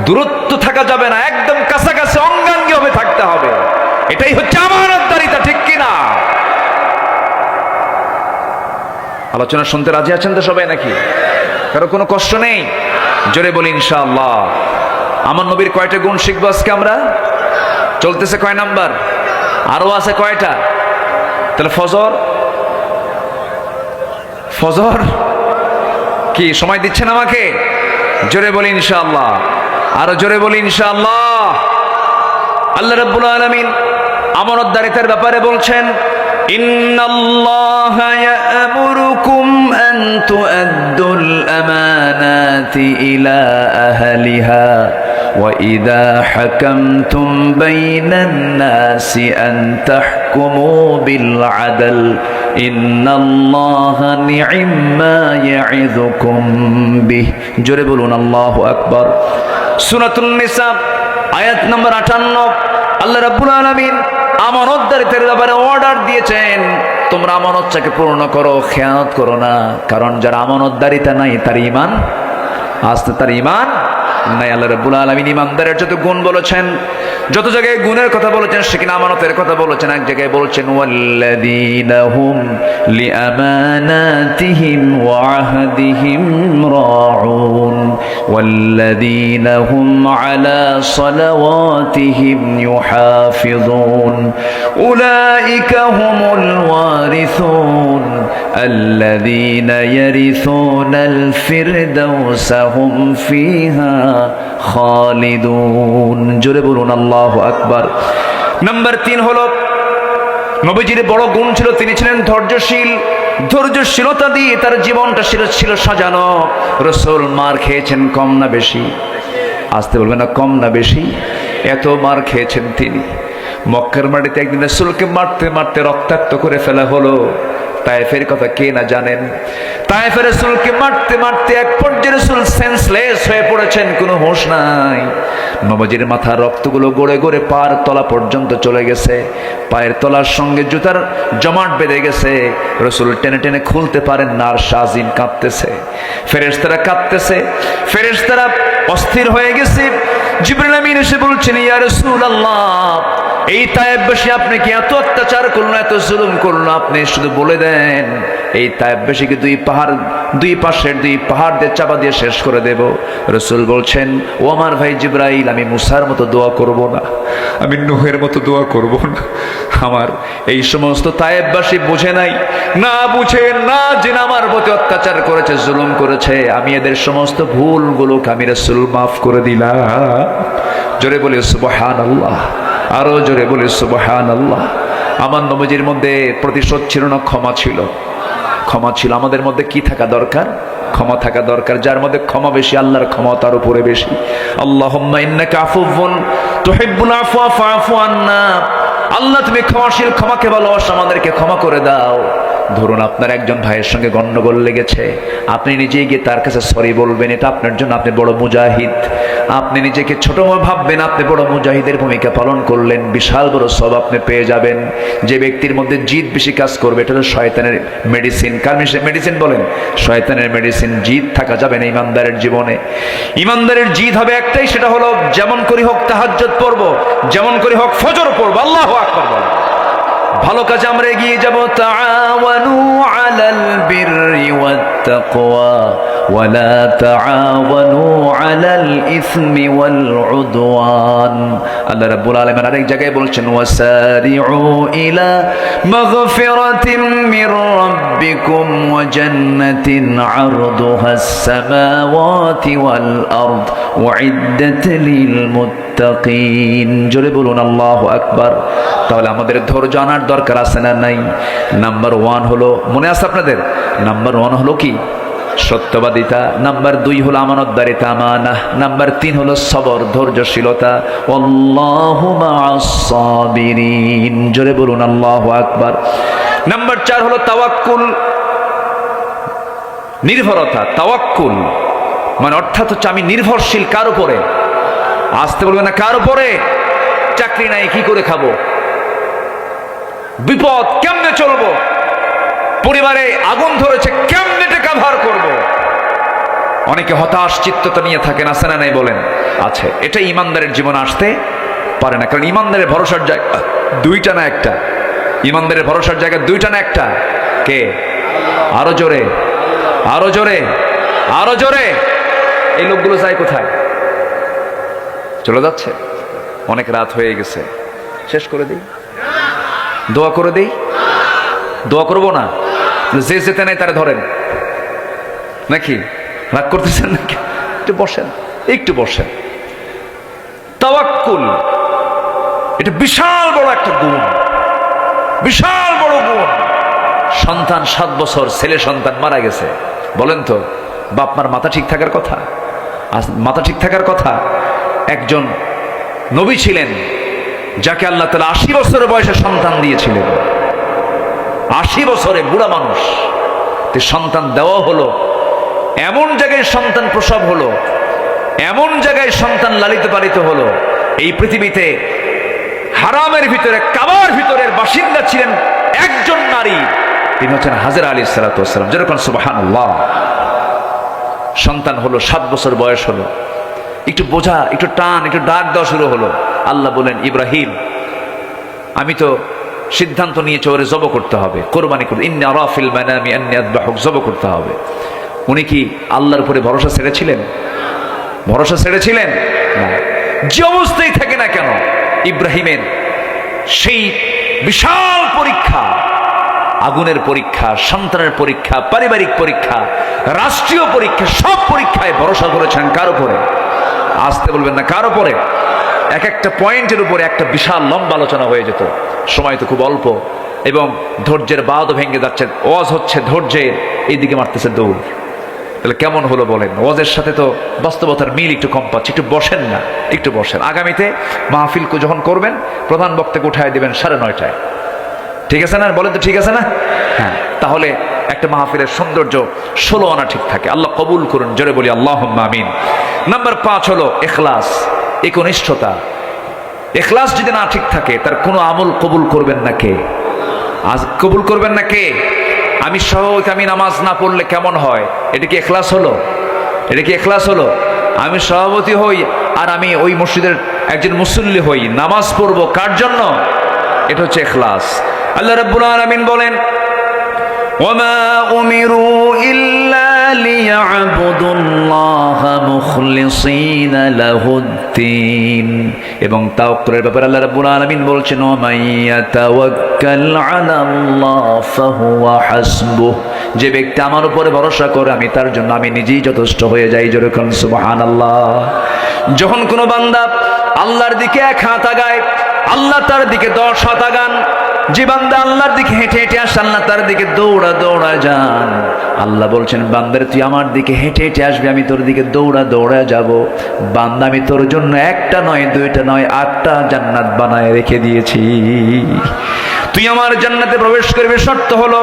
দূরত্ব থাকা যাবে না, একদম কাছাকাছি অঙ্গাঙ্গি হবে থাকতে হবে। এটাই হচ্ছে আমানতদারিতা, ঠিক কিনা? আলোচনা শুনতে রাজি আছেন তো সবাই নাকি? কারো কোনো কষ্ট নেই? জোরে বলি ইনশাআল্লাহ। আমার নবীর কয়টা গুণ শিখবো আজকে আমরা? চলতেছে কয় নাম্বার? আরো আছে কয়টা? তাহলে ফজর, ফজর কি সময় দিচ্ছেন আমাকে? জোরে বলি ইনশাআল্লাহ, আরো জোরে বলি ইনশাআল্লাহ। আল্লাহ রাব্বুল আলামিন আমানতদারিতার ব্যাপারে বলছেন, ইন্নাল্লাহা ইয়া'মুরুকুম আন তু'আদ্দুল আমানাতি ইলা আহলিহা ওয়া ইযা হাকামতুম বাইনান নাসি আন তাহকুমু বিল আদল ইন্নাল্লাহা নি'ম্মা ইয়া'iযুকুম বিহি। জোরে বলুন আল্লাহু আকবার। সূরাতুন নিসা আয়াত নম্বর 58। আল্লাহ রাব্বুল আলামিন আমানতদারিতার ব্যাপারে অর্ডার দিয়েছেন, তোমরা আমানতটাকে পূর্ণ করো, খেয়ানত করো না। কারণ যারা আমানতদারিতা নাই তার ঈমান আসতে, তার ঈমান নাই। আল্লাহ রাব্বুল আলামিন ঈমানদারের যত গুণ বলেছেন, যত জায়গায় গুণের কথা বলেছেন সেখানে আমানতের কথা বলেছেন। এক জায়গায় বলছেন, ওয়াল্লাযীনা হুম লিআমানাতিহিম ওয়া আহদিহিম রাউন ওয়াল্লাযীনা হুম আলা সালাওয়াতিহিম ইউহাফিযুন উলাইকা হুমুল ওয়ারিসুন আল্লাযীনা ইয়ারিসুনাল ফিরদাউসা হুম ফিহা খালিদুন। জোরে বলুন আল্লাহু আকবার। নাম্বার 3 হলো, নবীজির বড় গুণ ছিল, তিনি ছিলেন ধৈর্যশীল। ধৈর্যশীলতা দিয়ে তার জীবনটা ছিল সাজানো। রাসূল মার খেয়েছেন কম না বেশি? আসতে বলবেন না, কম না বেশি? এত মার খেয়েছেন তিনি। মক্কার মাটিতে একদিন রাসূলকে মারতে মারতে রক্তাক্ত করে ফেলা হলো। তায়েফের কথা কে না জানেন। তায়েফের রাসূলকে মারতে মারতে এক পর্যায়ে রাসূল সেন্সলেস হয়ে পড়েছেন, কোনো হুঁশ নাই। নবীজির মাথার রক্তগুলো গড়ে গড়ে পায়ের তলা পর্যন্ত চলে গেছে, পায়ের তলার সঙ্গে জুতার জমাট বেঁধে গেছে। রাসূল টেনে টেনে খুলতে পারেন না, আর শাজিম কাঁপতেছে, ফেরেশতারা কাঁপতেছে, ফেরেশতারা অস্থির হয়ে গেছে। জিবরিল আমিন এসে বলছেন, ইয়া রাসূলুল্লাহ, এই তায়েফবাসী আপনি কি এত অত্যাচার করলো, এত জুলুম করলো, আপনি শুধু বলে দেন এই তায়েফবাসীকে দুই পাশের দুই পাহাড় দিয়ে চাপা দিয়ে শেষ করে দেব। রাসূল বলছেন, ও আমার ভাই জিবরাইল, আমি মুসার মতো দোয়া করব না, আমি নূহের মতো দোয়া করব না। আমার এই সমস্ত তায়েফবাসী বুঝে নাই, না বুঝে না জেনে আমার প্রতি অত্যাচার করেছে, জুলুম করেছে, আমি এদের সমস্ত ভুলগুলোকে আমি রাসূল মাফ করে দিলাম। জোরে বলি সুবহানাল্লাহ, আরো জোরে বলি সুবহানাল্লাহ। আমার নবীজির মধ্যে প্রতিশোধ ছিল না, ক্ষমা ছিল, ক্ষমা ছিল। আমাদের মধ্যে কি থাকা দরকার? ক্ষমা থাকা দরকার। যার মধ্যে ক্ষমা বেশি, আল্লাহর ক্ষমা তার উপরে বেশি। আল্লাহুম্মা ইন্নাকা আফুউন তুহিব্বুল আফওয়া ফাআফু আন্না। আল্লাহ তুমি ক্ষমাশীল, ক্ষমাকে ভালোবাসো, আমাদেরকে ক্ষমা করে দাও। ধরুন আপনার একজন ভাইয়ের সঙ্গে গন্ডগোল লেগেছে, আপনি নিজেই গিয়ে তার কাছে সরি বলবেন, এটা আপনার জন্য আপনি বড় মুজাহিদ। আপনি নিজেকে ছোট ভাববেন, আপনি বড় মুজাহিদের ভূমিকা পালন করলেন, বিশাল বড় সওয়াব আপনি পেয়ে যাবেন। যে ব্যক্তির মধ্যে জিদ বেশি কাজ করবে, এটা হলো শয়তানের মেডিসিন। কার মেডিসিন বলেন? শয়তানের মেডিসিন। জিদ থাকা যাবে না ইমানদারের জীবনে। ইমানদারের জিদ হবে একটাই, সেটা হলো যেমন করি হোক তাহাজ্জুদ পড়ব, যেমন করি হোক ফজর পড়ব। আল্লাহু আকবার বলেন। ভালো কাজে আমরা এগিয়ে যাব। তাআওয়ানু আলাল বিররি ওয়াত তাকওয়া ওয়ালা তাআওয়ানু আলাল ইসমি ওয়াল উদওয়ান। আল্লাহ রাব্বুল আলামিন আরেক জায়গায় বলছেন, ওয়াসারিউ ইলা মাগফিরাতিন মির রাব্বিকুম ওয়া জান্নাতিন আরদুহাস সামাওয়াতি ওয়াল আরদ উইদ্দাত লিল মুত্তাকিন। জোরে বলুন আল্লাহু আকবার। তাহলে আমাদের ধৈর্য আনার দরকার আছে না নাই? নাম্বার 1 হলো, মনে আছে আপনাদের? নাম্বার 1 হলো কি? সত্যবাদিতা। নাম্বার 2 হলো আমানতদারিতা, আমানাহ। নাম্বার 3 হলো সবর, ধৈর্যশীলতা। আল্লাহু মা'আস সাবিরিন। জোরে বলুন আল্লাহু আকবার। নাম্বার 4 হলো তাওয়াক্কুল, নির্ভরতা। তাওয়াক্কুল মানে অর্থাৎ হচ্ছে আমি নির্ভরশীল কার উপরে? আসতে বলবেন না, কার উপরে? চাকরি নাই, কি করে খাবো? বিপদ, কেমনে চলবো? পরিবারে আগুন ধরেছে, কেমনে টাকা ধার করবো? অনেকে হতাশ চিত্ততা নিয়ে থাকেন, আছে না নাই বলেন? আছে। এটা ইমানদারের জীবনে আসতে পারে না, কারণ ইমানদারের ভরসার জায়গা দুইটা না একটা। ইমানদারের ভরসার জায়গা দুইটা না একটা। কে? আরো জোরে, আরো জোরে, আরো জোরে। এই লোকগুলো যায় কোথায়? চলে যাচ্ছে। অনেক রাত হয়ে গেছে, শেষ করে দিই, দোয়া করে দিই। দোয়া করবো না? যে যেতে নাই তারা ধরেন নাকি? রাগ করতেছেন নাকি? একটু বসেন, একটু বসেন। তাওয়াক্কুল এটা বিশাল বড় একটা গুণ, বিশাল বড় গুণ। সন্তান 7 বছর, ছেলে সন্তান মারা গেছে। বলেন তো, বাপ মার মাথা ঠিক থাকার কথা? মাথা ঠিক থাকার কথা। একজন নবী ছিলেন যাকে আল্লাহ তাআলা 80 বছরের বয়সে সন্তান দিয়েছিলেন। 80 বছরে বুড়া মানুষ, সন্তান দেওয়া হলো, এমন জায়গায় সন্তান প্রসব হলো, এমন জায়গায় সন্তান লালিত পালিত হলো। এই পৃথিবীতে হারামের ভিতরে, কাবার ভিতরের বাসিন্দা ছিলেন একজন নারী, তিনি হচ্ছেন হাজেরা আলাইহিস সালাতু ওয়াস সালাম। যেরকম সুবহানাল্লাহ। সন্তান হলো, 7 বছর বয়স হলো, একটু বোঝা, একটু টান, একটু ডাক দেওয়া শুরু হলো। আল্লাহ বলেন, ইব্রাহিম আমি তো সিদ্ধান্ত নিয়েছে ওরে জব করতে হবে, কোরবানি করতে। ইন্নী আরা ফিল মানামি আন্নী আযবাহুক, জব করতে হবে। উনি কি আল্লাহর উপরে ভরসা ছেড়েছিলেন? ভরসা ছেড়েছিলেন না। যে অবস্থায় থাকে না কেন, ইব্রাহিমের সেই বিশাল পরীক্ষা, আগুনের পরীক্ষা, সন্তানের পরীক্ষা, পারিবারিক পরীক্ষা, রাষ্ট্রীয় পরীক্ষা, সব পরীক্ষায় ভরসা করেছেন কার উপরে? আসতে বলবেন না, কার উপরে? এক একটা পয়েন্টের উপরে একটা বিশাল লম্বা আলোচনা হয়ে যেত। সময় তো খুব অল্প, এবং ধৈর্যের বাঁধও ভেঙে যাচ্ছে। ওয়াজ হচ্ছে ধৈর্যের, এইদিকে মারতেছে দৌড়। তাহলে কেমন হলো বলেন? ওয়াজের সাথে তো বাস্তবতার মিল একটু কম পাচ্ছে। একটু বসেন না, একটু বসেন। আগামীতে মাহফিল যখন করবেন, প্রধান বক্তাকে উঠায় দিবেন 9:30টায়। ঠিক আছে না? বলেন তো ঠিক আছে না? হ্যাঁ। তাহলে একটা মাহফিলের সৌন্দর্য 16 আনা ঠিক থাকে। আল্লাহ কবুল করুন, জোরে বলি আল্লাহুম্মা আমিন। নাম্বার 5 হলো ইখলাস, একনিষ্ঠতা। ইখলাস যদি না ঠিক থাকে তার কোনো আমল কবুল করবেন না কে? আজ কবুল করবেন না কে? আমি সভাপতি, আমি নামাজ না পড়লে কেমন হয়? এটা কি ইখলাস হলো? এটা কি ইখলাস হলো? আমি সভাপতি হই আর আমি ওই মসজিদের একজন মুসল্লি হই, নামাজ পড়বো কার জন্য? এটা হচ্ছে ইখলাস। আল্লাহ রাব্বুল আলামিন বলেন, ওয়ামা উমিরু ইল্লা লিয়াবুদুল্লাহা মুখলিসিনা লাহুদ্দিন। এবং তাওয়াক্কুলের ব্যাপারে আল্লাহ রাব্বুল আলামিন বলছেন, ওয়ামাইয়াতাওয়াক্কাল আলাল্লাহ ফাহুয়া হাসবুহ। যে ব্যক্তি আমার উপরে ভরসা করে আমি তার জন্য আমি নিজেই যথেষ্ট হয়ে যাই। জোরে বলুন সুবহানাল্লাহ। যখন কোনো বান্দা আল্লাহর দিকে এক হাত আগায়, আল্লাহ তার দিকে 10 হাত আগান। যে বান্দা আল্লাহর দিকে হেঁটে হেঁটে আসে, আল্লাহ তার দিকে দৌড়া দৌড়া যান। আল্লাহ বলছেন, বান্দারে তুই আমার দিকে হেঁটে হেঁটে আসবি, আমি তোর দিকে দৌড়া দৌড়া যাব। বান্দা, আমি তোর জন্য একটা নয়, দুইটা নয়, 8টা জান্নাত বানায় রেখে দিয়েছি। তুই আমার জান্নাতে প্রবেশ করবে, শর্ত হলো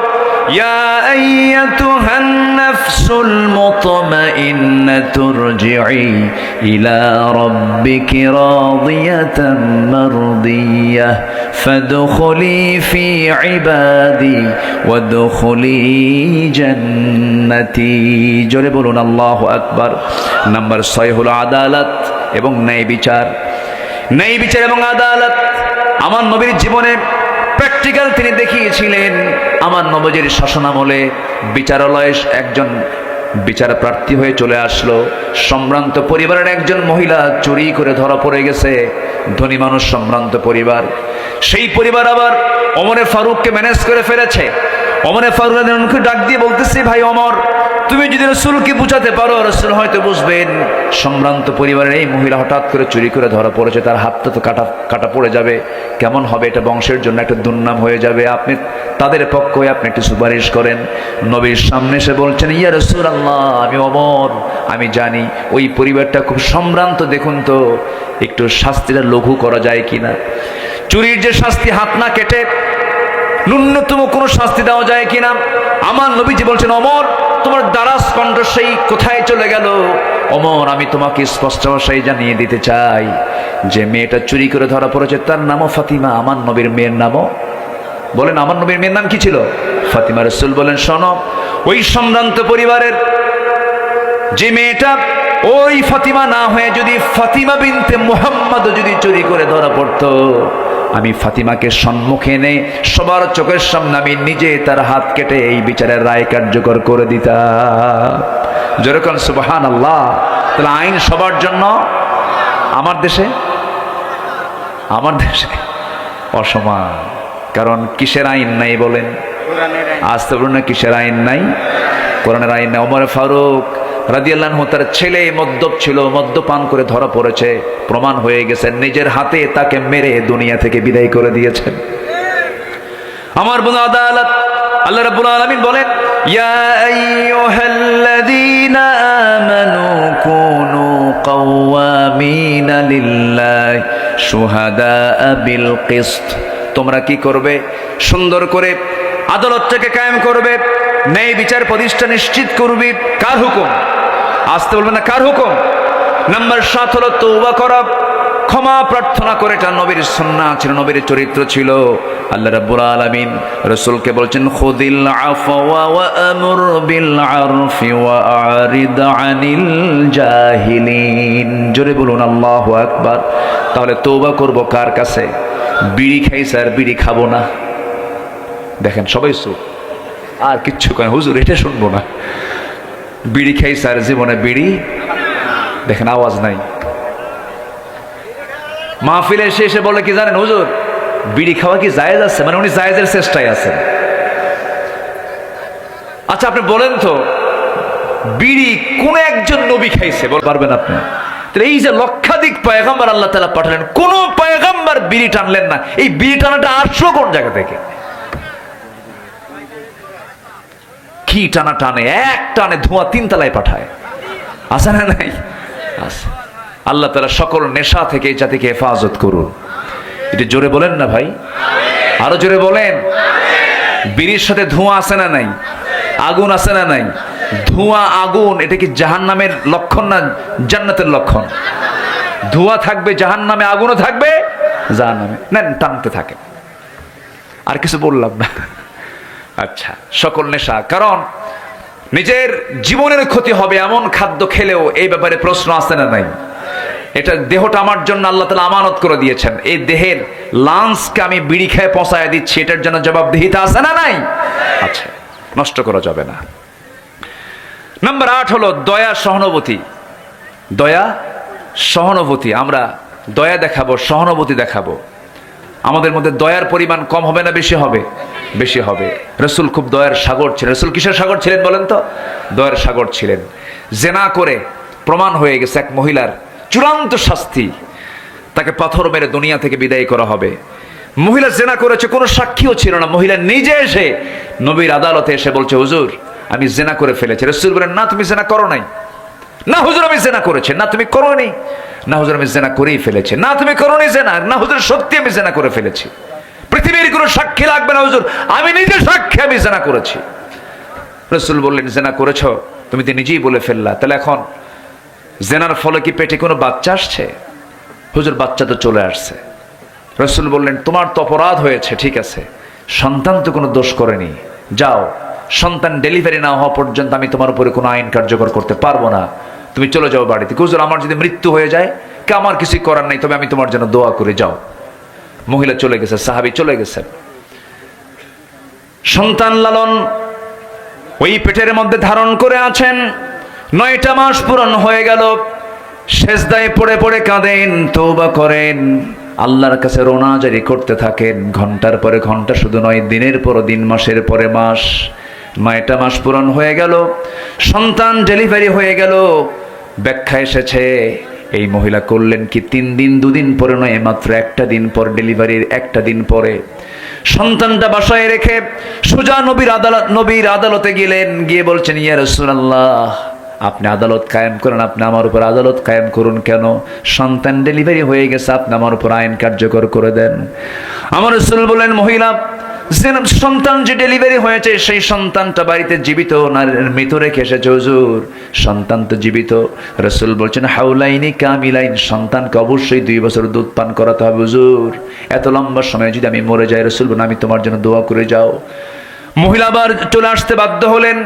ইয়া আইয়াতুহান নাফসুল মুতমাইন্নাতু রজিই ইলা রাব্বিকি রাদিয়াতাম মারদিয়াহ ফাদখুলি ফি ইবাদি ওয়াদখুলি জান্নাতি। জোরে বলুন আল্লাহু আকবার। নাম্বার 6 হলো আদালত এবং ন্যায় বিচার। ন্যায় বিচার এবং আদালত আমার নবীর জীবনে প্র্যাকটিক্যাল তিনি দেখিয়েছিলেন। আমার নবীর শাসনামলে বিচারালয়ে একজন বিচার প্রার্থী হয়ে চলে আসলো। সম্ভ্রান্ত পরিবারের একজন মহিলা চুরি করে ধরা পড়ে গেছে। ধনী মানুষ, সম্ভ্রান্ত পরিবার। সেই পরিবার আবার ওমরে ফারুককে ম্যানেজ করে ফেলেছে। ওমরে ফারুককে ডাক দিয়ে বলতেছে, ভাই ওমর, তুমি যদি রাসূলকে বুঝাতে পারো, রাসূল হয়তো বুঝবেন। সম্ভ্রান্ত পরিবারের এই মহিলা হঠাৎ করে চুরি করে ধরা পড়েছে, তার হাতটা তো কাটা পড়ে যাবে, কেমন হবে? এটা বংশের জন্য একটা দুর্নাম হয়ে যাবে। আপনি তাদের পক্ষ হয়ে আপনি একটু সুপারিশ করেন। নবীর সামনে এসে বলছেন, ইয়া রাসূলুল্লাহ, আমি ওমর, আমি জানি ওই পরিবারটা খুব সম্ভ্রান্ত, দেখুন তো একটু শাস্তিটা লঘু করা যায় কিনা। চুরির যে শাস্তি, হাত না কেটে ন্যূনতম কোনো শাস্তি দেওয়া যায় কিনা। আমার নবীজি বলছেন, ওমর, তোমার দারাজ কণ্ঠ সেই কোথায় চলে গেল? ওমর, আমি তোমাকে স্পষ্ট ভাষায় জানিয়ে দিতে চাই যে মেয়েটা চুরি করে ধরা পড়েছে, তার নামও ফাতিমা। আমার নবীর মেয়ের নামও বলেন, আমার নবীর মেয়ের নাম কি ছিল? ফাতিমা। রাসূল বলেন, শোনো, ওই সম্ভ্রান্ত পরিবারের যে মেয়েটা ওই ফাতিমা না হয়ে যদি ফাতিমা বিনতে মুহাম্মদ যদি চুরি করে ধরা পড়তো, আমি ফাতিমাকে সম্মুখে এনে সবার চোখের সামনে আমি নিজে তার হাত কেটে এই বিচারের রায় কার্যকর করে দিতাম। যেরকম সুবহানাল্লাহ। তাহলে আইন সবার জন্য। আমার দেশে অসমান। কারণ কিসের আইন নাই বলেন? আসতে বলুন না, কিসের আইন নাই? কোরআনের আইন নাই। ওমর ফারুক রাদিয়াল্লাহু আনহু, তার ছেলে মদ্যপ ছিল, মদ্যপান করে ধরা পড়েছে, প্রমাণ হয়ে গেছে, নিজের হাতে তাকে মেরে দুনিয়া থেকে বিদায় করে দিয়েছেন। আমার বন্ধু, আদালত। আল্লাহ রাব্বুল আলামিন বলেন, ইয়া আইয়ুহাল্লাযীনা আমানু কুনু কাওয়ামিনা লিল্লাহি শুহাদাআ বিল কিসত। তোমরা কি করবে? সুন্দর করে আদালতটাকে কায়েম করবে, ন্যায় বিচার প্রতিষ্ঠা নিশ্চিত করবে। কার হুকুম? আসতে বলবেন না, কার হুকুম? নাম্বার 7 হলো তওবা করা, ক্ষমা প্রার্থনা করে। এটা নবীর সুন্নাহ ছিল, নবীর চরিত্র ছিল। আল্লাহ রাব্বুল আলামিন রাসূলকে বলছেন, খুযিল আফওয়া ওয়া আমুর বিল আরফি ওয়া আরিদ আনিল জাহিলিন। জোরে বলুন আল্লাহু আকবার। তাহলে তওবা করব কার কাছে? বিড়ি খাই স্যার, বিড়ি খাবো না। দেখেন সবাই চুপ, আর কিচ্ছু কয়, হুজুর এটা শুনবো না। বিড়ি খাই স্যার, জীবনে বিড়ি, দেখেন আওয়াজ নাই। মাহফিলে এসে বলে কি জানেন, হুজুর বিড়ি খাওয়া কি জায়েজ আছে? মানে উনি জায়েজের চেষ্টায় আছেন। আচ্ছা আপনি বলেন তো, বিড়ি কোন একজন নবী খাইছে বলতে পারবেন আপনি? এই যে লক্ষাধিক পয়গম্বর আল্লাহ তাআলা পাঠালেন, কোন পয়গম্বর বিড়ি টানলেন না। এই বিড়ি টানাটা আসলো কোন জায়গা থেকে? কি টানা টানে, এক টানে ধোঁয়া 3 তলায় পাঠায়। আছে না নাই? আছে। আল্লাহ তাআলা সকল নেশা থেকে এই জাতিকে হেফাজত করুন। এটা জোরে বলেন না ভাই, আরো জোরে বলেন। বিড়ির সাথে ধোঁয়া আছে না নাই? আগুন আছে না নাই? ধোঁয়া আগুন এটা কি জাহান্নামের লক্ষণ না জান্নাতের লক্ষণ? ধোঁয়া থাকবে জাহান্নামে, আগুনও থাকবে জাহান্নামে। নেন টানতে থাকে, আর কিছু বললাম না। আচ্ছা, সকল নেশা, কারণ নিজের জীবনের ক্ষতি হবে এমন খাদ্য খেলেও এই ব্যাপারে প্রশ্ন আছে না নাই? এটা দেহটা আমার জন্য আল্লাহ তাআলা আমানত করে দিয়েছেন, এই দেহের লাঞ্চকে আমি বিড়ি খেয়ে পচায় দিচ্ছি, এটার জন্য জবাবদিহিতা আছে না নাই? আচ্ছা, নষ্ট করা যাবে না। নাম্বার 8 হলো দয়া সহানুভূতি। দয়া সহানুভূতি, আমরা দয়া দেখাবো, সহানুভূতি দেখাবো। আমাদের মধ্যে দয়ার পরিমাণ কম হবে না বেশি হবে? বেশি হবে। রাসূল খুব দয়ার সাগর ছিলেন। রাসূল কিসের সাগর ছিলেন বলেন তো? দয়ার সাগর ছিলেন। জেনা করে প্রমাণ হয়ে গেছে এক মহিলার চূড়ান্ত শাস্তি, তাকে পাথর মেরে দুনিয়া থেকে বিদায় করা হবে। মহিলা জেনা করেছে, কোনো সাক্ষীও ছিল না। মহিলা নিজে এসে নবীর আদালতে এসে বলছে, হুজুর আমি জেনা করে ফেলেছি। রাসূল বলেন, না তুমি জেনা করো নাই। না হুজুর আমি জেনা করেছি। না তুমি করোনি। না হুজুর আমি জেনা করেই ফেলেছি। না তুমি করোনি জেনা। না হুজুর সত্যি আমি জেনা করে ফেলেছি। পৃথিবীর কোনো সাক্ষী লাগবে না হুজুর, আমি নিজে সাক্ষী আমি জেনা করেছি। রাসূল বললেন, জেনা করেছো? তুমি তো নিজেই বলে ফেললা, তাহলে এখন জেনার ফলে কি পেটে কোনো বাচ্চা আসছে? হুজুর বাচ্চা তো চলে আসছে। রাসূল বললেন, তোমার তো অপরাধ হয়েছে, ঠিক আছে, সন্তান তো কোনো দোষ করেনি, যাও, সন্তান ডেলিভারি না হওয়া পর্যন্ত আমি তোমার উপরে কোনো আইন কার্যকর করতে পারবো না, তুমি চলে যাও বাড়িতে। হুজুর আমার যদি মৃত্যু হয়ে যায়, কে আমার কিছুই করার নাই, তবে আমি তোমার জন্য দোয়া করে, যাও। মহিলা চলে গেছে, সাহাবী চলে গেছেন। সন্তান লালন ওই পেটের মধ্যে ধারণ করে আছেন, 9টা মাস পূরণ হয়ে গেল। সেজদায় পড়ে পড়ে কাঁদেন, তওবা করেন, আল্লাহর কাছে রোনা জারি করতে থাকেন, ঘন্টার পরে ঘন্টা, শুধু নয়, দিনের পর দিন, মাসের পরে মাস। 9টা মাস পূরণ হয়ে গেল, সন্তান ডেলিভারি হয়ে গেল। ব্যাখ্যা এসেছে, এই মহিলা করলেন কি 3 দিন 2 দিন পরে নয়, মাত্র 1টা দিন পর, ডেলিভারির 1টা দিন পরে সন্তানটা বাসায় রেখে সোজা নবীর আদালতে গেলেন। গিয়ে বলছেন, ইয়া রাসূলুল্লাহ আপনি আদালত কায়েম করেন, আপনি আমার উপর আদালত কায়েম করুন। কেন? সন্তান ডেলিভারি হয়ে গেছে, আপনি আমার উপর আইন কার্যকর করে দেন। আমার রাসূল বলেন, মহিলা সন্তান যে ডেলিভারি হয়েছে সেই সন্তানটা বাড়িতে জীবিত না মৃত রেখে এসেছে? হুজুর সন্তান তো জীবিত। রাসূল বলছেন, হাউলাইনি কামিলাইন, সন্তানকে অবশ্যই 2 বছর দুধ পান করাতে হবে। হুজুর এত লম্বা সময় যদি আমি মরে যাই, রাসূল বলেন, আমি তোমার জন্য দোয়া করে, যাও। মহিলা আবার চলে আসতে বাধ্য হলেন।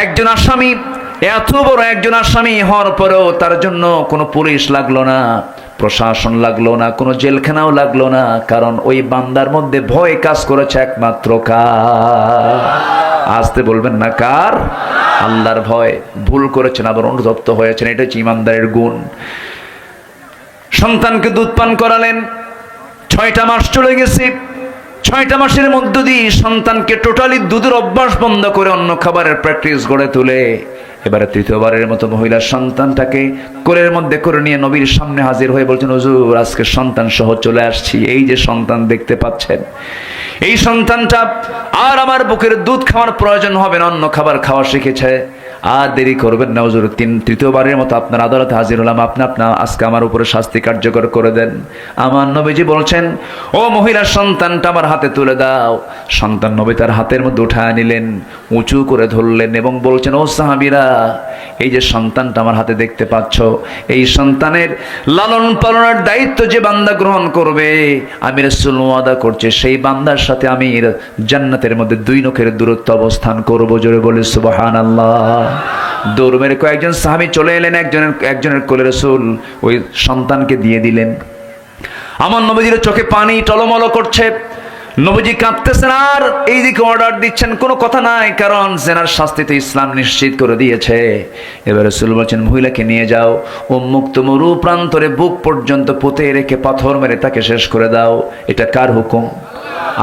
একজন আসামি, এত বড় একজন আসামি হওয়ার পরেও তার জন্য কোনো পুলিশ লাগলো না, প্রশাসন লাগলো না, কোনো জেলখানাও লাগলো না, কারণ ওই বান্দার মধ্যে ভয় কাজ করেছে একমাত্র কার? আসতে বলবেন না, কার? আল্লাহর ভয়। ভুল করেছেন আবার অনুতপ্ত হয়েছেন, এটা হচ্ছে ইমানদারের গুণ। সন্তানকে দুধ পান করালেন, 6টা মাস চলে গেছে। 6টা মাসের মধ্য দিয়ে সন্তানকে টোটালি দুধের অভ্যাস বন্ধ করে অন্য খাবারের প্র্যাকটিস গড়ে তুলে এবারে 3য়বারের মতো মহিলা সন্তানটাকে কোলের মধ্যে করে নিয়ে নবীর সামনে হাজির হয়ে বলছেন, হুজুর আজকে সন্তান সহ চলে আসছি। এই যে সন্তান দেখতে পাচ্ছেন, এই সন্তানটা আর আমার বুকের দুধ খাওয়ার প্রয়োজন হবে না, অন্য খাবার খাওয়া শিখেছে। আর দেরি করবেন না হুজুর, 3য়বারের মতো আপনার আদালতে হাজির হলাম, আপনি আজকে আমার উপরে শাস্তি কার্যকর করে দেন। আমার নবীজি বলছেন, ও মহিলা সন্তানটা আমার হাতে তুলে দাও। সন্তান নবী তার হাতের মধ্যে উঠায় নিলেন, উঁচু করে ধরলেন এবং বলছেন, ও সাহাবীরা এই যে সন্তানটা আমার হাতে দেখতে পাচ্ছ, এই সন্তানের লালন পালনের দায়িত্ব যে বান্দা গ্রহণ করবে, আমি রাসূল ওয়াদা করছি সেই বান্দার সাথে আমি জান্নাতের মধ্যে 2 নখের দূরত্ব অবস্থান করব। জোরে বলে সুবহানাল্লাহ। দৌড় মেরে কয়েকজন সাহাবী চলে এলেন, একজনের কোলে রাসূল ওই সন্তানকে দিয়ে দিলেন। আমার নবীজির চোখে পানি টলমল করছে, নবীজি কাঁদতেছেন আর এইদিকে অর্ডার দিচ্ছেন, কোনো কথা নাই, কারণ জেনার শাস্তি তো ইসলাম নিশ্চিত করে দিয়েছে। এবার রাসূল বলছেন, মহিলাকে নিয়ে যাও, উন্মুক্ত মরু প্রান্তরে বুক পর্যন্ত পুঁতে রেখে পাথর মেরে তাকে শেষ করে দাও। এটা কার হুকুম?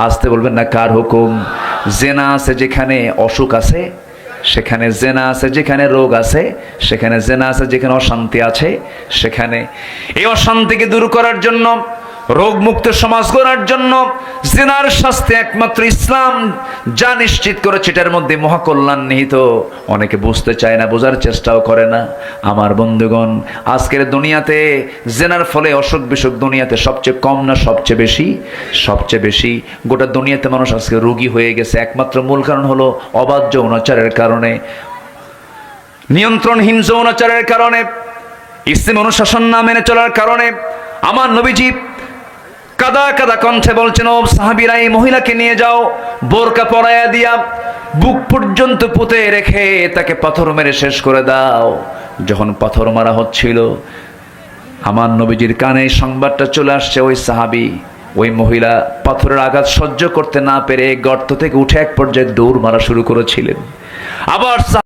আসতে বলবেন না, কার হুকুম? জেনা আছে যেখানে অসুখ আছে সেখানে জেনা আছে, যেখানে রোগ আছে সেখানে জেনা আছে, যেখানে অশান্তি আছে সেখানে। এই অশান্তিকে দূর করার জন্য রোগমুক্ত সমাজ গড়ার জন্য জিনার শাস্তি একমাত্র ইসলাম যা নিশ্চিত করেছে এটার মধ্যে মহাকল্যাণ নিহিত। অনেকে বুঝতে চায় না, বোঝার চেষ্টাও করে না। আমার বন্ধুগণ, আজকের দুনিয়াতে জিনার ফলে অসুখ বিসুখ দুনিয়াতে সবচেয়ে কম না সবচেয়ে বেশি? সবচেয়ে বেশি। গোটা দুনিয়াতে মানুষ আজকে রোগী হয়ে গেছে, একমাত্র মূল কারণ হলো অবাধ যৌনাচারের কারণে, নিয়ন্ত্রণহীন যৌনাচারের কারণে, ইসলাম অনুশাসন না মেনে চলার কারণে। আমার নবীজি কাদা কাদা কণ্ঠে বলছেন, ও সাহাবীরা, এই মহিলাকে নিয়ে যাও, বোরকা পরাইয়া দিয়া বুক পর্যন্ত পুঁতে রেখে তাকে পাথর মেরে শেষ করে দাও। যখন পাথর মারা হচ্ছিল, আমার নবীজির কানে সংবাদটা চলে আসছে, ওই সাহাবী, ওই মহিলা পাথরের আঘাত সহ্য করতে না পেরে গর্ত থেকে উঠে এক পর্যায়ে দৌড় মারা শুরু করেছিলেন। আবার